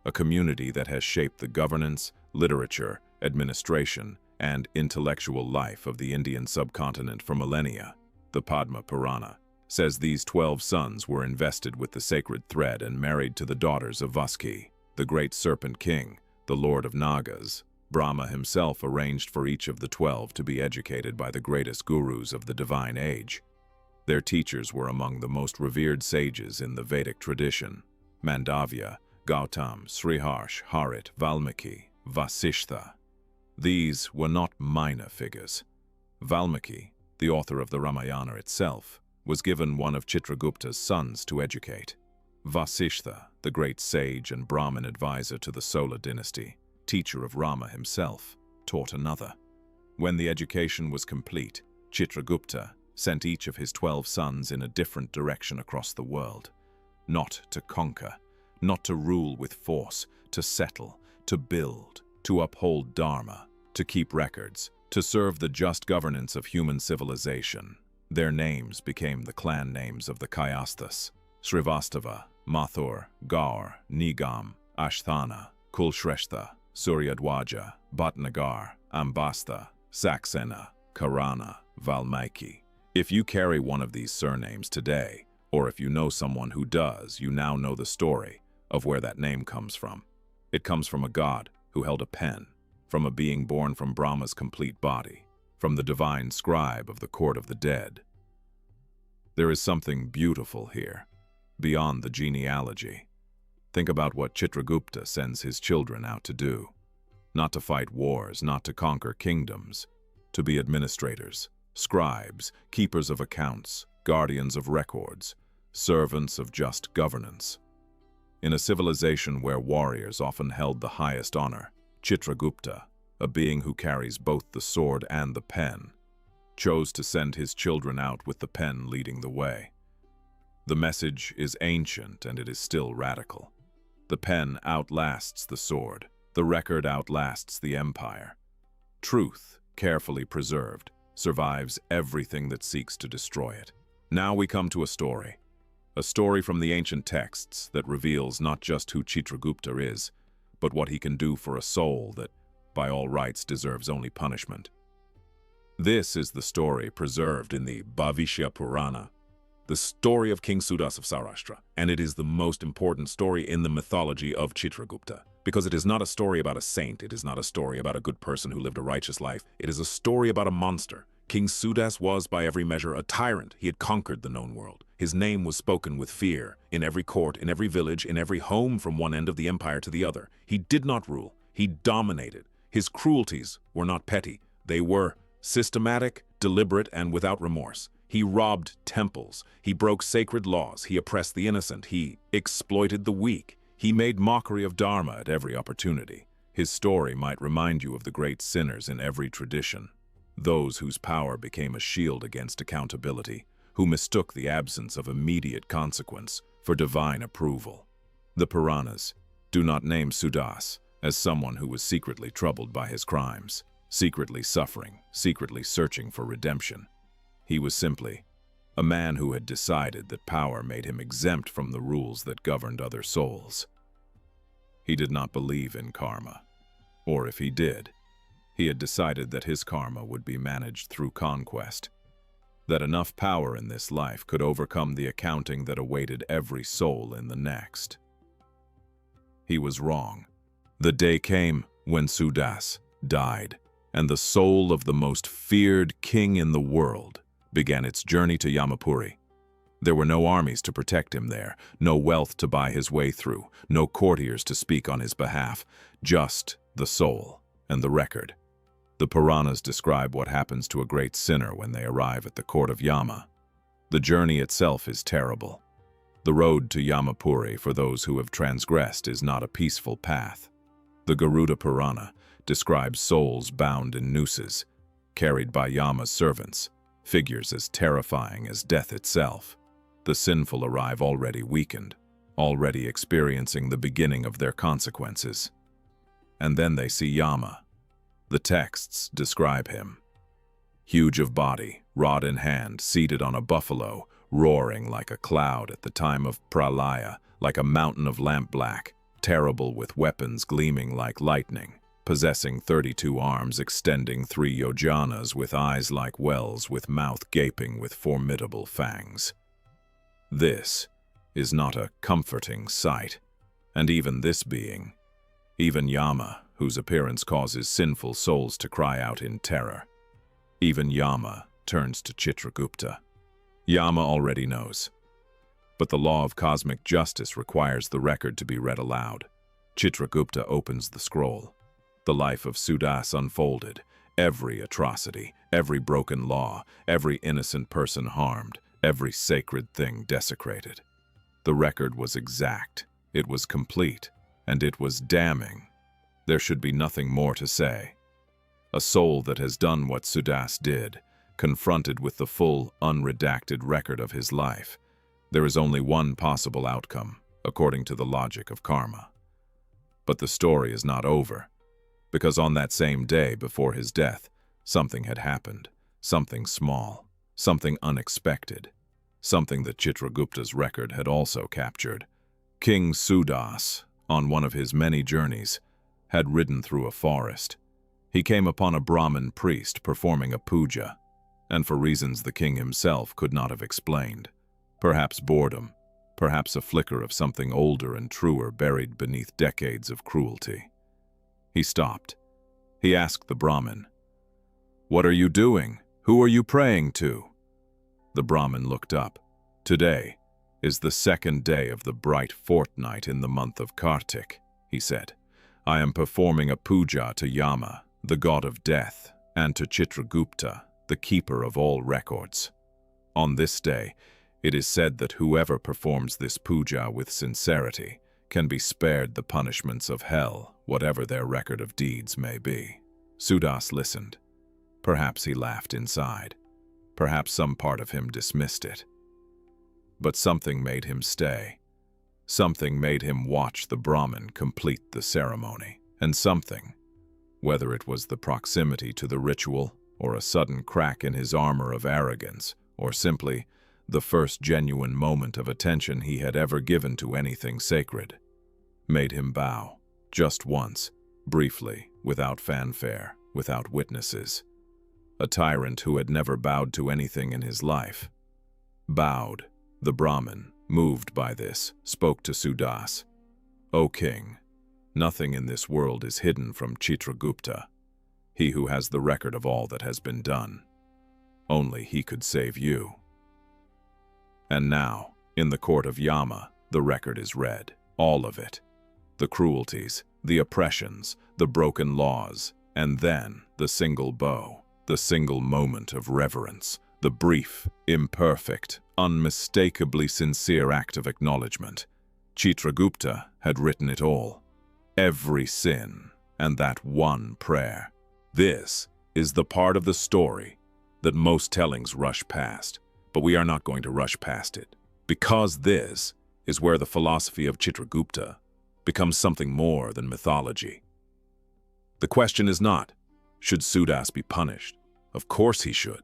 a community that has shaped the governance, literature, administration, and intellectual life of the Indian subcontinent for millennia. the Padma Purana, says these 12 sons were invested with the sacred thread and married to the daughters of Vaski, the great serpent king, the lord of Nagas. Brahma himself arranged for each of the 12 to be educated by the greatest gurus of the divine age. Their teachers were among the most revered sages in the Vedic tradition: Mandavya, Gautam, Sriharsh, Harit, Valmiki, Vasishtha. These were not minor figures. Valmiki, the author of the Ramayana itself, was given one of Chitragupta's sons to educate. Vasishtha, the great sage and Brahmin advisor to the Solar dynasty, teacher of Rama himself, taught another. When the education was complete, Chitragupta sent each of his 12 sons in a different direction across the world. Not to conquer, not to rule with force, to settle, to build, to uphold Dharma, to keep records, to serve the just governance of human civilization. Their names became the clan names of the Kayasthas: Srivastava, Mathur, Gaur, Nigam, Ashthana, Kulshrestha, Suryadwaja, Bhatnagar, Ambastha, Saxena, Karana, Valmiki. If you carry one of these surnames today, or if you know someone who does, you now know the story of where that name comes from. It comes from a god who held a pen, from a being born from Brahma's complete body, from the divine scribe of the court of the dead. There is something beautiful here, beyond the genealogy. Think about what Chitragupta sends his children out to do. Not to fight wars, not to conquer kingdoms, to be administrators, scribes, keepers of accounts, guardians of records, servants of just governance. In a civilization where warriors often held the highest honor, Chitragupta, a being who carries both the sword and the pen, chose to send his children out with the pen leading the way. The message is ancient and it is still radical. The pen outlasts the sword. The record outlasts the empire. Truth, carefully preserved, survives everything that seeks to destroy it. Now we come to a story from the ancient texts that reveals not just who Chitragupta is, but what he can do for a soul that, by all rights, deserves only punishment. This is the story preserved in the Bhavishya Purana, the story of King Sudas of Saurashtra, and it is the most important story in the mythology of Chitragupta, because it is not a story about a saint, it is not a story about a good person who lived a righteous life, it is a story about a monster. King Sudas was, by every measure, a tyrant. He had conquered the known world. His name was spoken with fear, in every court, in every village, in every home from one end of the empire to the other. He did not rule, he dominated. His cruelties were not petty, they were systematic, deliberate, and without remorse. He robbed temples, he broke sacred laws, he oppressed the innocent, he exploited the weak. He made mockery of Dharma at every opportunity. His story might remind you of the great sinners in every tradition, those whose power became a shield against accountability, who mistook the absence of immediate consequence for divine approval. The Puranas do not name Sudas as someone who was secretly troubled by his crimes, secretly suffering, secretly searching for redemption. He was simply a man who had decided that power made him exempt from the rules that governed other souls. He did not believe in karma, or if he did, he had decided that his karma would be managed through conquest, that enough power in this life could overcome the accounting that awaited every soul in the next. He was wrong. The day came when Sudas died, and the soul of the most feared king in the world began its journey to Yamapuri. There were no armies to protect him there, no wealth to buy his way through, no courtiers to speak on his behalf, just the soul and the record. The Puranas describe what happens to a great sinner when they arrive at the court of Yama. The journey itself is terrible. The road to Yamapuri for those who have transgressed is not a peaceful path. The Garuda Purana describes souls bound in nooses, carried by Yama's servants, figures as terrifying as death itself. The sinful arrive already weakened, already experiencing the beginning of their consequences. And then they see Yama. The texts describe him. Huge of body, rod in hand, seated on a buffalo, roaring like a cloud at the time of pralaya, like a mountain of lampblack, terrible with weapons gleaming like lightning. possessing 32 arms extending 3 yojanas, with eyes like wells, with mouth gaping with formidable fangs. This is not a comforting sight, and even this being, even Yama, whose appearance causes sinful souls to cry out in terror, even Yama turns to Chitragupta. Yama already knows, but the law of cosmic justice requires the record to be read aloud. Chitragupta opens the scroll. The life of Ushas unfolded, every atrocity, every broken law, every innocent person harmed, every sacred thing desecrated. The record was exact, it was complete, and it was damning. There should be nothing more to say. A soul that has done what Ushas did, confronted with the full, unredacted record of his life, there is only one possible outcome, according to the logic of karma. But the story is not over, because on that same day before his death, something had happened, something small, something unexpected, something that Chitragupta's record had also captured. King Ushas, on one of his many journeys, had ridden through a forest. He came upon a Brahmin priest performing a puja, and for reasons the king himself could not have explained, perhaps boredom, perhaps a flicker of something older and truer buried beneath decades of cruelty. He stopped. He asked the Brahmin, "What are you doing? Who are you praying to?" The Brahmin looked up. "Today is the second day of the bright fortnight in the month of Kartik," he said. "I am performing a puja to Yama, the god of death, and to Chitragupta, the keeper of all records. On this day, it is said that whoever performs this puja with sincerity can be spared the punishments of hell, whatever their record of deeds may be." Ushas listened. Perhaps he laughed inside. Perhaps some part of him dismissed it. But something made him stay. Something made him watch the Brahmin complete the ceremony. And something, whether it was the proximity to the ritual, or a sudden crack in his armor of arrogance, or simply the first genuine moment of attention he had ever given to anything sacred, made him bow, just once, briefly, without fanfare, without witnesses. A tyrant who had never bowed to anything in his life. Bowed, the Brahmin, moved by this, spoke to Ushas. "O king, nothing in this world is hidden from Chitragupta, he who has the record of all that has been done. Only he could save you. And now, in the court of Yama, the record is read, all of it. The cruelties, the oppressions, the broken laws, and then the single bow, the single moment of reverence, the brief, imperfect, unmistakably sincere act of acknowledgement. Chitragupta had written it all. Every sin, and that one prayer. This is the part of the story that most tellings rush past. But we are not going to rush past it, because this is where the philosophy of Chitragupta becomes something more than mythology. The question is not, should Ushas be punished? Of course he should.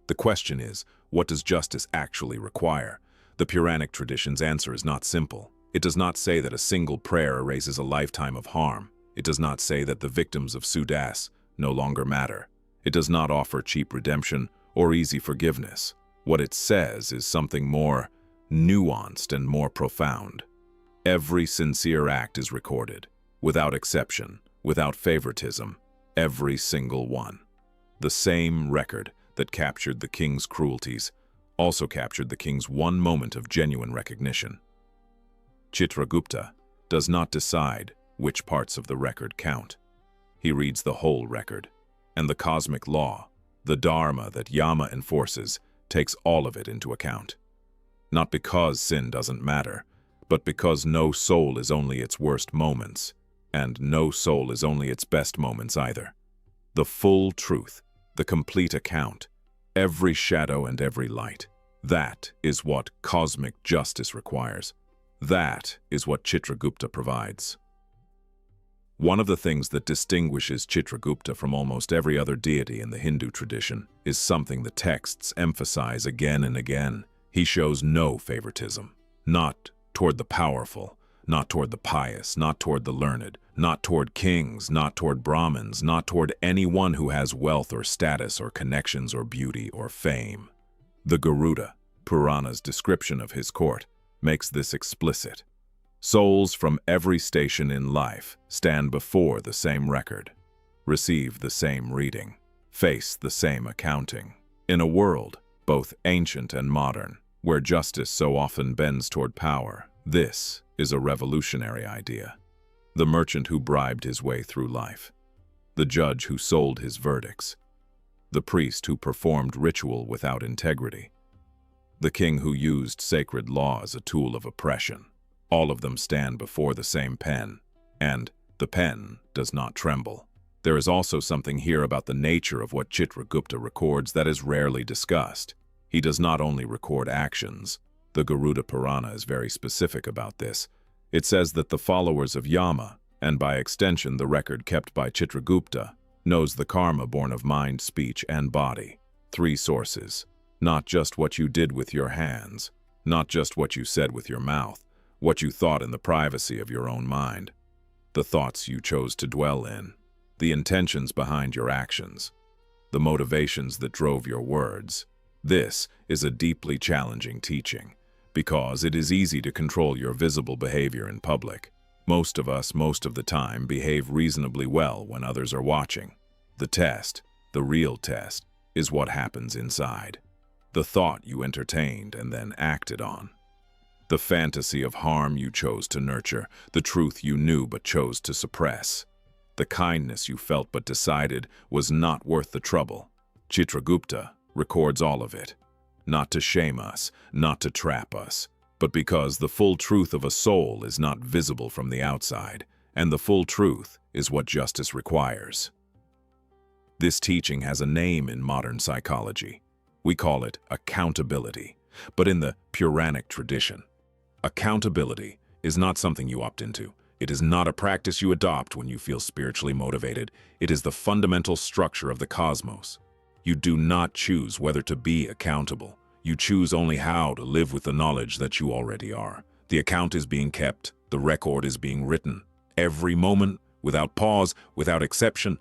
The question is, what does justice actually require? The Puranic tradition's answer is not simple. It does not say that a single prayer erases a lifetime of harm. It does not say that the victims of Ushas no longer matter. It does not offer cheap redemption or easy forgiveness. What it says is something more nuanced and more profound. Every sincere act is recorded, without exception, without favoritism, every single one. The same record that captured the king's cruelties also captured the king's one moment of genuine recognition. Chitragupta does not decide which parts of the record count. He reads the whole record, and the cosmic law, the Dharma that Yama enforces, takes all of it into account. Not because sin doesn't matter, but because no soul is only its worst moments, and no soul is only its best moments either. The full truth, the complete account, every shadow and every light, that is what cosmic justice requires. That is what Chitragupta provides. One of the things that distinguishes Chitragupta from almost every other deity in the Hindu tradition is something the texts emphasize again and again. He shows no favoritism, not toward the powerful, not toward the pious, not toward the learned, not toward kings, not toward Brahmins, not toward anyone who has wealth or status or connections or beauty or fame. The Garuda Purana's description of his court makes this explicit. Souls from every station in life stand before the same record, receive the same reading, face the same accounting. In a world, both ancient and modern, where justice so often bends toward power, this is a revolutionary idea. The merchant who bribed his way through life, the judge who sold his verdicts, the priest who performed ritual without integrity, the king who used sacred law as a tool of oppression. All of them stand before the same pen, and the pen does not tremble. There is also something here about the nature of what Chitragupta records that is rarely discussed. He does not only record actions. The Garuda Purana is very specific about this. It says that the followers of Yama, and by extension the record kept by Chitragupta, knows the karma born of mind, speech, and body. 3 sources. Not just what you did with your hands, not just what you said with your mouth, what you thought in the privacy of your own mind, the thoughts you chose to dwell in, the intentions behind your actions, the motivations that drove your words. This is a deeply challenging teaching, because it is easy to control your visible behavior in public. Most of us, most of the time, behave reasonably well when others are watching. The test, the real test, is what happens inside. The thought you entertained and then acted on. The fantasy of harm you chose to nurture, the truth you knew but chose to suppress. The kindness you felt but decided was not worth the trouble. Chitragupta records all of it, not to shame us, not to trap us, but because the full truth of a soul is not visible from the outside, and the full truth is what justice requires. This teaching has a name in modern psychology. We call it accountability, but in the Puranic tradition, accountability is not something you opt into. It is not a practice you adopt when you feel spiritually motivated. It is the fundamental structure of the cosmos. You do not choose whether to be accountable. You choose only how to live with the knowledge that you already are. The account is being kept. The record is being written. Every moment, without pause, without exception.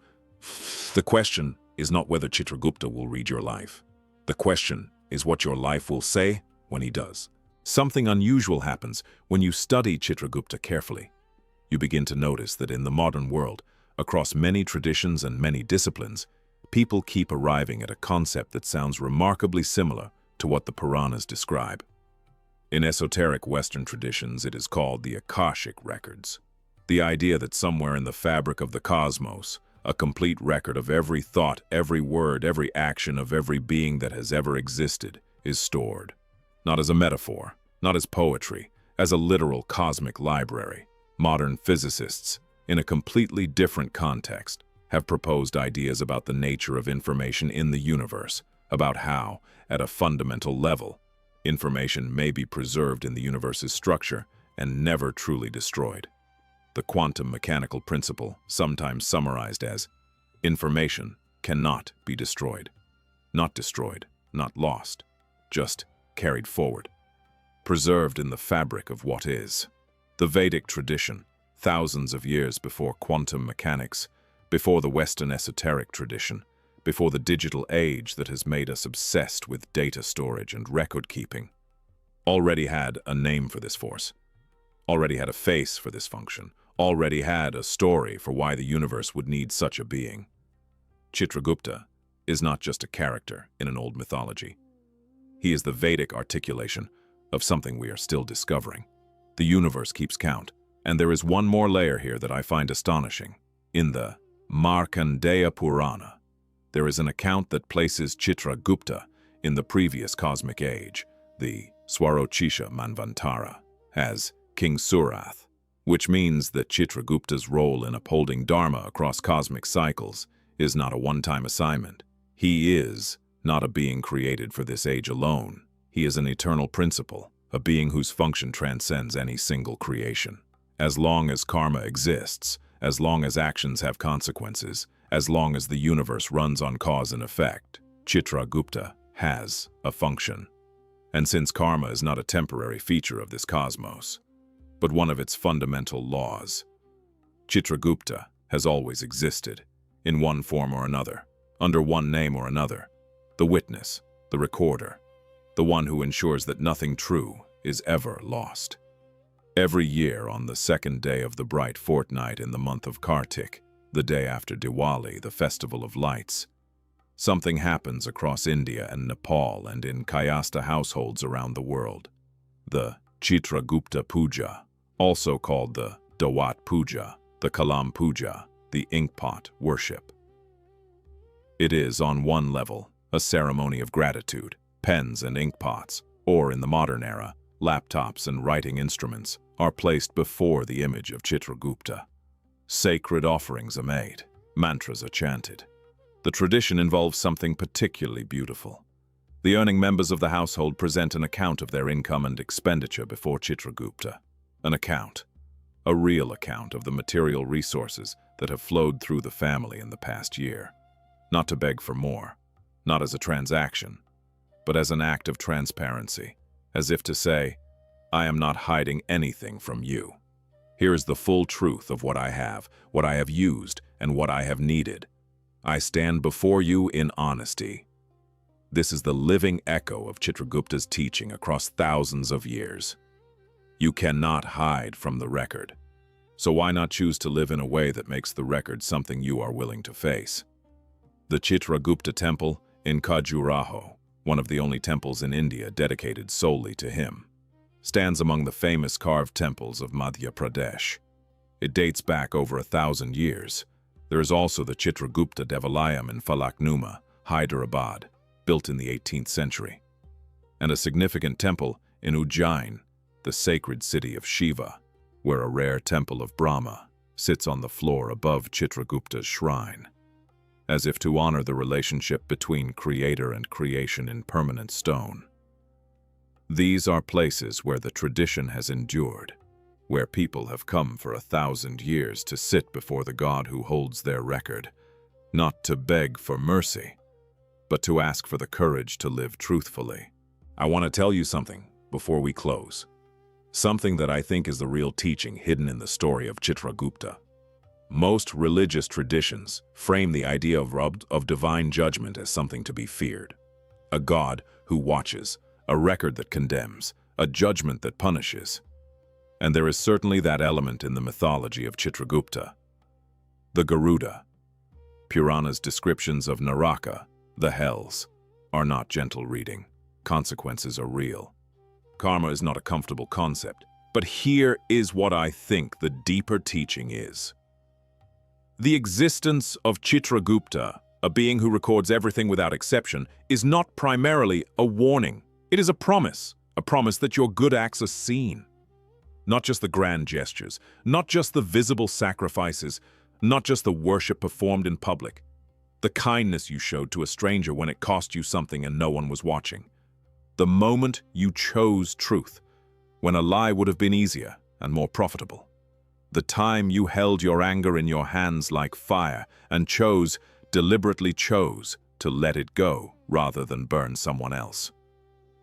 The question is not whether Chitragupta will read your life. The question is what your life will say when he does. Something unusual happens when you study Chitragupta carefully. You begin to notice that in the modern world, across many traditions and many disciplines, people keep arriving at a concept that sounds remarkably similar to what the Puranas describe. In esoteric Western traditions, it is called the Akashic records. The idea that somewhere in the fabric of the cosmos, a complete record of every thought, every word, every action of every being that has ever existed is stored. Not as a metaphor, not as poetry, as a literal cosmic library. Modern physicists, in a completely different context, have proposed ideas about the nature of information in the universe, about how, at a fundamental level, information may be preserved in the universe's structure and never truly destroyed. The quantum mechanical principle, sometimes summarized as, information cannot be destroyed. Not destroyed, not lost, just carried forward, preserved in the fabric of what is. The Vedic tradition, thousands of years before quantum mechanics, before the Western esoteric tradition, before the digital age that has made us obsessed with data storage and record-keeping, already had a name for this force, already had a face for this function, already had a story for why the universe would need such a being. Chitragupta is not just a character in an old mythology. He is the Vedic articulation of something we are still discovering. The universe keeps count, and there is one more layer here that I find astonishing. In the Markandeya Purana, there is an account that places Chitragupta in the previous cosmic age, the Swarochisha Manvantara, as King Surath, which means that Chitragupta's role in upholding Dharma across cosmic cycles is not a one-time assignment. He is not a being created for this age alone. He is an eternal principle, a being whose function transcends any single creation. As long as karma exists, as long as actions have consequences, as long as the universe runs on cause and effect, Chitragupta has a function. And since karma is not a temporary feature of this cosmos, but one of its fundamental laws. Chitragupta has always existed, in one form or another, under one name or another. The witness, the recorder, the one who ensures that nothing true is ever lost. Every year on the second day of the bright fortnight in the month of Kartik, the day after Diwali, the festival of lights, something happens across India and Nepal and in Kayastha households around the world. The Chitragupta Puja, also called the Dawat Puja, the Kalam Puja, the inkpot worship. It is, on one level, a ceremony of gratitude. Pens and inkpots, or in the modern era, laptops and writing instruments, are placed before the image of Chitragupta. Sacred offerings are made, mantras are chanted. The tradition involves something particularly beautiful. The earning members of the household present an account of their income and expenditure before Chitragupta. An account, a real account of the material resources that have flowed through the family in the past year. Not to beg for more, not as a transaction, but as an act of transparency, as if to say, I am not hiding anything from you. Here is the full truth of what I have used, and what I have needed. I stand before you in honesty. This is the living echo of Chitragupta's teaching across thousands of years. You cannot hide from the record. So why not choose to live in a way that makes the record something you are willing to face? The Chitragupta temple in Khajuraho, one of the only temples in India dedicated solely to him, stands among the famous carved temples of Madhya Pradesh. It dates back over 1,000 years. There is also the Chitragupta Devalayam in Falaknuma, Hyderabad, built in the 18th century, and a significant temple in Ujjain, the sacred city of Shiva, where a rare temple of Brahma sits on the floor above Chitragupta's shrine, as if to honor the relationship between creator and creation in permanent stone. These are places where the tradition has endured, where people have come for 1,000 years to sit before the God who holds their record, not to beg for mercy, but to ask for the courage to live truthfully. I want to tell you something before we close. Something that I think is the real teaching hidden in the story of Chitragupta. Most religious traditions frame the idea of divine judgment as something to be feared. A God who watches, a record that condemns, a judgment that punishes. And there is certainly that element in the mythology of Chitragupta. The Garuda, Purana's descriptions of Naraka, the hells, are not gentle reading. Consequences are real. Karma is not a comfortable concept, but here is what I think the deeper teaching is. The existence of Chitragupta, a being who records everything without exception, is not primarily a warning. It is a promise that your good acts are seen. Not just the grand gestures, not just the visible sacrifices, not just the worship performed in public. The kindness you showed to a stranger when it cost you something and no one was watching. The moment you chose truth, when a lie would have been easier and more profitable. The time you held your anger in your hands like fire and deliberately chose, to let it go rather than burn someone else.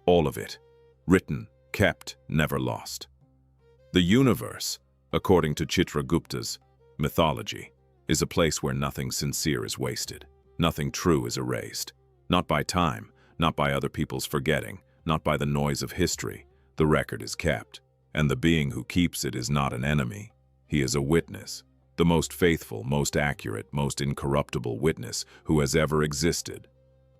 All of it, written, kept, never lost. The universe, according to Chitragupta's mythology, is a place where nothing sincere is wasted, nothing true is erased. Not by time, not by other people's forgetting, not by the noise of history. The record is kept, and the being who keeps it is not an enemy. He is a witness, the most faithful, most accurate, most incorruptible witness who has ever existed.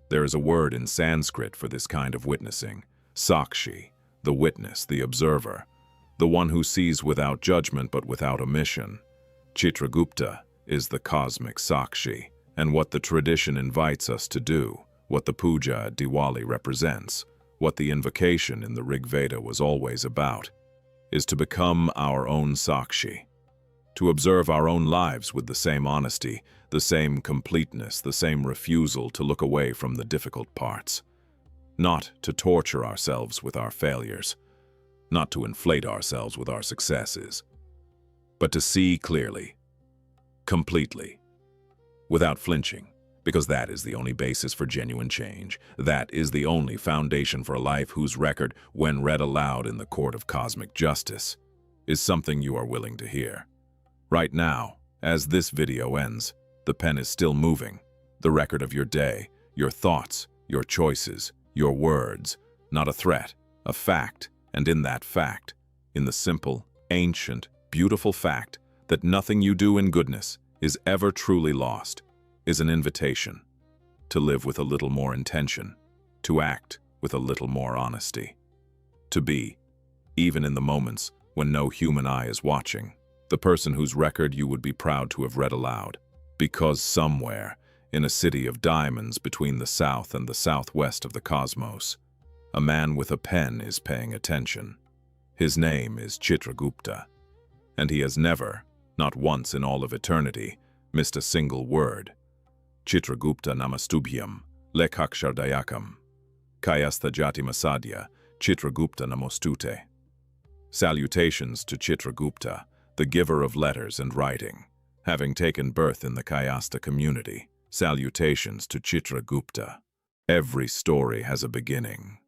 There is a word in Sanskrit for this kind of witnessing, sakshi, the witness, the observer, the one who sees without judgment but without omission. Chitragupta is the cosmic sakshi, and what the tradition invites us to do, what the puja at Diwali represents, what the invocation in the Rig Veda was always about, is to become our own sakshi, to observe our own lives with the same honesty, the same completeness, the same refusal to look away from the difficult parts, not to torture ourselves with our failures, not to inflate ourselves with our successes, but to see clearly, completely, without flinching, because that is the only basis for genuine change. That is the only foundation for a life whose record, when read aloud in the court of cosmic justice, is something you are willing to hear. Right now, as this video ends, the pen is still moving. The record of your day, your thoughts, your choices, your words, not a threat, a fact, and in that fact, in the simple, ancient, beautiful fact that nothing you do in goodness is ever truly lost, is an invitation to live with a little more intention, to act with a little more honesty, to be, even in the moments when no human eye is watching, the person whose record you would be proud to have read aloud, because somewhere, in a city of diamonds between the south and the southwest of the cosmos, a man with a pen is paying attention. His name is Chitragupta, and he has never, not once in all of eternity, missed a single word. Chitragupta namastubhyam, lekhakshardayakam, kayastha jati masadya, Chitragupta namostute. Salutations to Chitragupta, the giver of letters and writing. Having taken birth in the Kayastha community, salutations to Chitragupta. Every story has a beginning,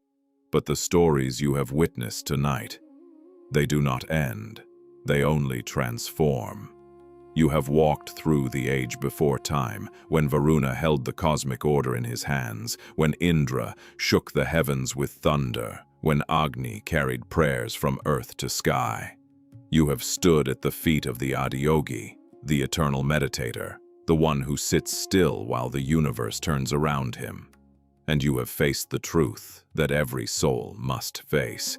but the stories you have witnessed tonight, they do not end, they only transform. You have walked through the age before time, when Varuna held the cosmic order in his hands, when Indra shook the heavens with thunder, when Agni carried prayers from earth to sky. You have stood at the feet of the Adiyogi, the eternal meditator, the one who sits still while the universe turns around him. And you have faced the truth that every soul must face,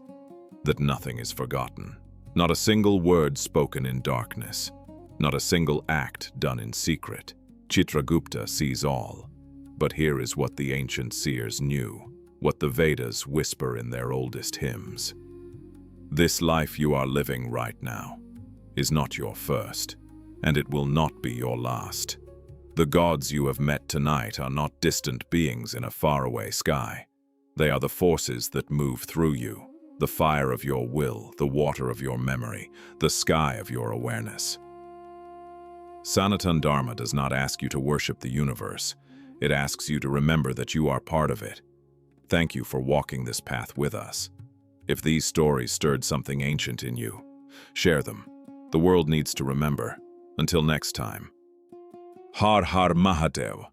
that nothing is forgotten, not a single word spoken in darkness, not a single act done in secret. Chitragupta sees all. But here is what the ancient seers knew, what the Vedas whisper in their oldest hymns. This life you are living right now is not your first, and it will not be your last. The gods you have met tonight are not distant beings in a faraway sky. They are the forces that move through you, the fire of your will, the water of your memory, the sky of your awareness. Sanatan Dharma does not ask you to worship the universe. It asks you to remember that you are part of it. Thank you for walking this path with us. If these stories stirred something ancient in you, share them. The world needs to remember. Until next time. Har Har Mahadev.